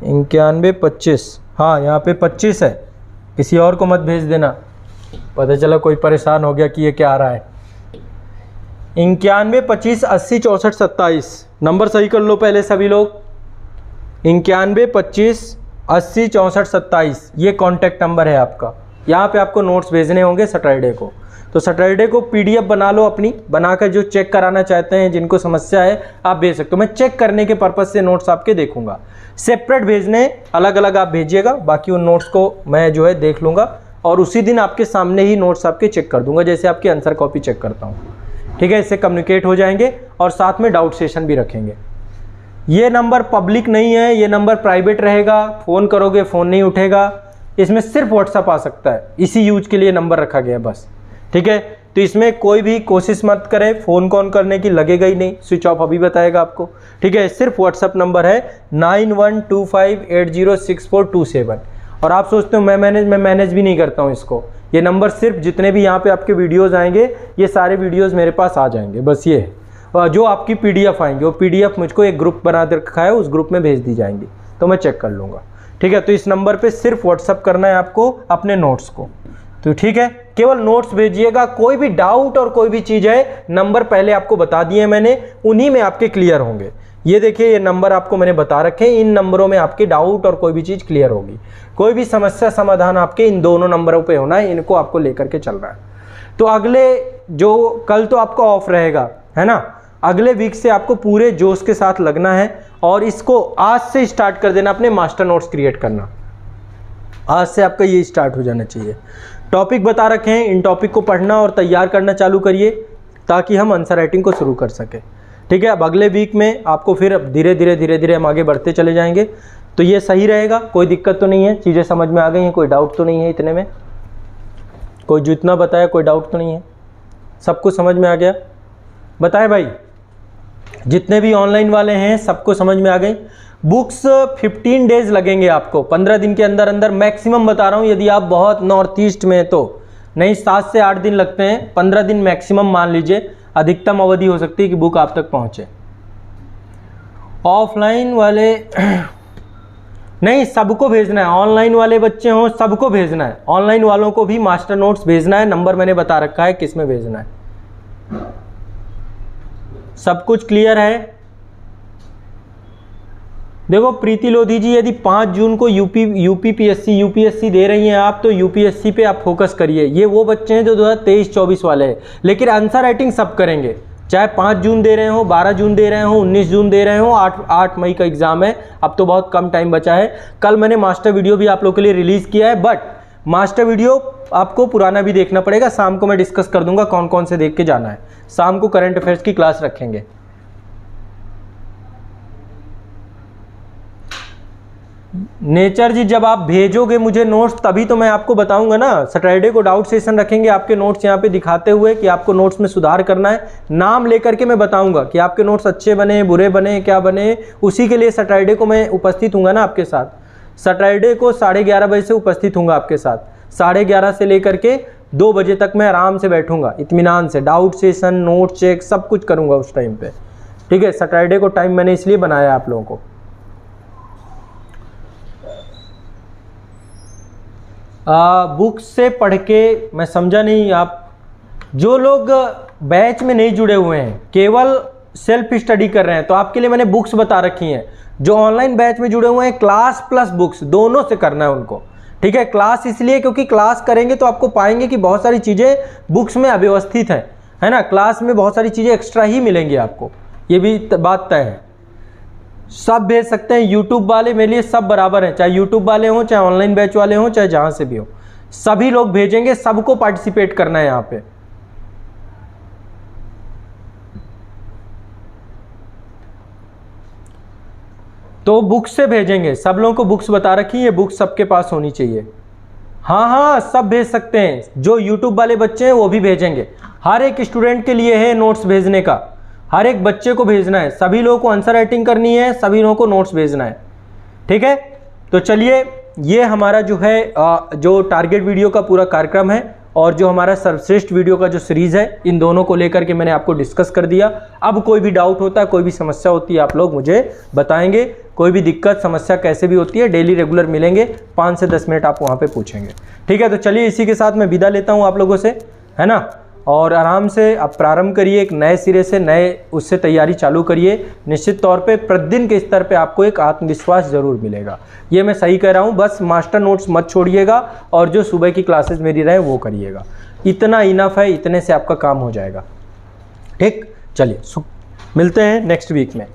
9125, हाँ यहाँ पे 25 है, किसी और को मत भेज देना, पता चला कोई परेशान हो गया कि ये क्या आ रहा है। 91 25 80 64 27, नंबर सही कर लो पहले सभी लोग। 91 25 80 64 27 ये कॉन्टैक्ट नंबर है आपका। यहाँ पे आपको नोट्स भेजने होंगे सैटरडे को। तो सैटरडे को पीडीएफ बना लो अपनी, बनाकर जो चेक कराना चाहते हैं, जिनको समस्या है आप भेज सकते हो। मैं चेक करने के पर्पज़ से नोट्स आपके देखूंगा, सेपरेट भेजने अलग अलग आप भेजिएगा, बाकी उन नोट्स को मैं जो है देख लूँगा और उसी दिन आपके सामने ही नोट्स आपके चेक कर दूंगा, जैसे आपकी आंसर कॉपी चेक करता हूँ, ठीक है। इससे कम्युनिकेट हो जाएंगे और साथ में डाउट सेशन भी रखेंगे। ये नंबर पब्लिक नहीं है, ये नंबर प्राइवेट रहेगा, फ़ोन करोगे फ़ोन नहीं उठेगा, इसमें सिर्फ व्हाट्सअप आ सकता है, इसी यूज के लिए नंबर रखा गया है बस, ठीक है। तो इसमें कोई भी कोशिश मत करें फ़ोन कॉल करने की, लगेगा ही नहीं, स्विच ऑफ अभी बताएगा आपको, ठीक है। सिर्फ व्हाट्सअप नंबर है 9125806427। और आप सोचते हो मैं मैनेज भी नहीं करता हूँ इसको, ये नंबर सिर्फ जितने भी यहाँ पे आपके वीडियोज़ आएंगे ये सारे वीडियोज़ मेरे पास आ जाएंगे, बस ये है। और जो आपकी पीडीएफ आएंगे वो पीडीएफ मुझको एक ग्रुप बना के रखा है, उस ग्रुप में भेज दी जाएंगी, तो मैं चेक कर लूँगा, ठीक है। तो इस नंबर पे सिर्फ व्हाट्सअप करना है आपको अपने नोट्स को, तो ठीक है। केवल नोट्स भेजिएगा, कोई भी डाउट और कोई भी चीज़ है, नंबर पहले आपको बता दिए मैंने, उन्हीं में आपके क्लियर होंगे। ये देखिए ये नंबर आपको मैंने बता रखे हैं, इन नंबरों में आपके डाउट और कोई भी चीज़ क्लियर होगी। कोई भी समस्या समाधान आपके इन दोनों नंबरों पे होना है, इनको आपको लेकर के चल रहा है। तो अगले जो कल तो आपका ऑफ रहेगा, है ना, अगले वीक से आपको पूरे जोश के साथ लगना है और इसको आज से स्टार्ट कर देना, अपने मास्टर नोट्स क्रिएट करना आज से आपका ये स्टार्ट हो जाना चाहिए। टॉपिक बता रखे हैं, इन टॉपिक को पढ़ना और तैयार करना चालू करिए ताकि हम आंसर राइटिंग को शुरू कर सकें, ठीक है। अब अगले वीक में आपको फिर धीरे धीरे हम आगे बढ़ते चले जाएंगे, तो ये सही रहेगा, कोई दिक्कत तो नहीं है, चीज़ें समझ में आ गई हैं, कोई डाउट तो नहीं है इतने में, कोई जितना बताया कोई डाउट तो नहीं है, सब कुछ समझ में आ गया, बताएं भाई। जितने भी ऑनलाइन वाले हैं सबको समझ में आ गई। बुक्स 15 डेज लगेंगे आपको, 15 दिन के अंदर अंदर मैक्सिमम बता रहा हूँ, यदि आप बहुत नॉर्थ ईस्ट में तो नहीं 7 से 8 दिन लगते हैं, 15 दिन मैक्सिमम मान लीजिए, अधिकतम अवधि हो सकती है कि बुक आप तक पहुँचे। ऑफलाइन वाले नहीं, सबको भेजना है, ऑनलाइन वाले बच्चे हों सबको भेजना है, ऑनलाइन वालों को भी मास्टर नोट्स भेजना है, नंबर मैंने बता रखा है किस में भेजना है। सब कुछ क्लियर है। देखो प्रीति लोधी जी, यदि 5 जून को यूपीएससी दे रही हैं आप, तो यूपीएससी पे आप फोकस करिए। ये वो बच्चे हैं जो 2023-24 वाले हैं, लेकिन आंसर राइटिंग सब करेंगे, चाहे 5 जून दे रहे हो, 12 जून दे रहे हो, 19 जून दे रहे हो, 8 मई का एग्ज़ाम है, अब तो बहुत कम टाइम बचा है। कल मैंने मास्टर वीडियो भी आप लोग के लिए रिलीज़ किया है, बट मास्टर वीडियो आपको पुराना भी देखना पड़ेगा। शाम को मैं डिस्कस कर दूंगा कौन कौन से देख के जाना है, शाम को करंट अफेयर्स की क्लास रखेंगे। नेचर जी, जब आप भेजोगे मुझे नोट्स तभी तो मैं आपको बताऊंगा ना। सैटरडे को डाउट सेशन रखेंगे, आपके नोट्स यहाँ पे दिखाते हुए कि आपको नोट्स में सुधार करना है, नाम लेकर के मैं बताऊंगा कि आपके नोट्स अच्छे बने, बुरे बने, क्या बने। उसी के लिए सैटरडे को मैं उपस्थित हूँगा ना आपके साथ। सैटरडे को 11:30 बजे से उपस्थित हूँगा आपके साथ, 11:30 से लेकर के 2 बजे तक मैं आराम से बैठूंगा इत्मीनान से, डाउट सेशन, नोट चेक सब कुछ करूँगा उस टाइम पे, ठीक है। सैटरडे को टाइम मैंने इसलिए बनाया आप लोगों को। बुक्स से पढ़ के मैं समझा नहीं, आप जो लोग बैच में नहीं जुड़े हुए हैं, केवल सेल्फ स्टडी कर रहे हैं, तो आपके लिए मैंने बुक्स बता रखी हैं। जो ऑनलाइन बैच में जुड़े हुए हैं, क्लास प्लस बुक्स दोनों से करना है उनको, ठीक है। क्लास इसलिए क्योंकि क्लास करेंगे तो आपको पाएंगे कि बहुत सारी चीज़ें बुक्स में अव्यवस्थित हैं, है ना। क्लास में बहुत सारी चीज़ें एक्स्ट्रा ही मिलेंगी आपको, ये भी बात तय है। सब भेज सकते हैं, यूट्यूब वाले मेरे लिए सब बराबर हैं, चाहे यूट्यूब वाले हों, चाहे ऑनलाइन बैच वाले हों, चाहे जहाँ से भी हो, सभी लोग भेजेंगे, सबको पार्टिसिपेट करना है यहाँ पे। तो बुक्स से भेजेंगे, सब लोगों को बुक्स बता रखी है, बुक्स सबके पास होनी चाहिए। हाँ हाँ सब भेज सकते हैं, जो यूट्यूब वाले बच्चे हैं वो भी भेजेंगे। हर एक स्टूडेंट के लिए है नोट्स भेजने का, हर एक बच्चे को भेजना है, सभी लोगों को आंसर राइटिंग करनी है, सभी लोगों को नोट्स भेजना है, ठीक है। तो चलिए, ये हमारा जो है जो टारगेट वीडियो का पूरा कार्यक्रम है और जो हमारा सर्वश्रेष्ठ वीडियो का जो सीरीज़ है, इन दोनों को लेकर के मैंने आपको डिस्कस कर दिया। अब कोई भी डाउट होता है, कोई भी समस्या होती है, आप लोग मुझे बताएंगे। कोई भी दिक्कत समस्या कैसे भी होती है, डेली रेगुलर मिलेंगे, 5 से 10 मिनट आप वहाँ पे पूछेंगे, ठीक है। तो चलिए, इसी के साथ मैं विदा लेता हूँ आप लोगों से, है ना। और आराम से आप प्रारंभ करिए, एक नए सिरे से, नए उससे तैयारी चालू करिए। निश्चित तौर पे प्रतिदिन के स्तर पे आपको एक आत्मविश्वास जरूर मिलेगा, ये मैं सही कह रहा हूँ। बस मास्टर नोट्स मत छोड़िएगा और जो सुबह की क्लासेस मेरी रहे वो करिएगा, इतना इनफ है, इतने से आपका काम हो जाएगा, ठीक। चलिए, मिलते हैं नेक्स्ट वीक में।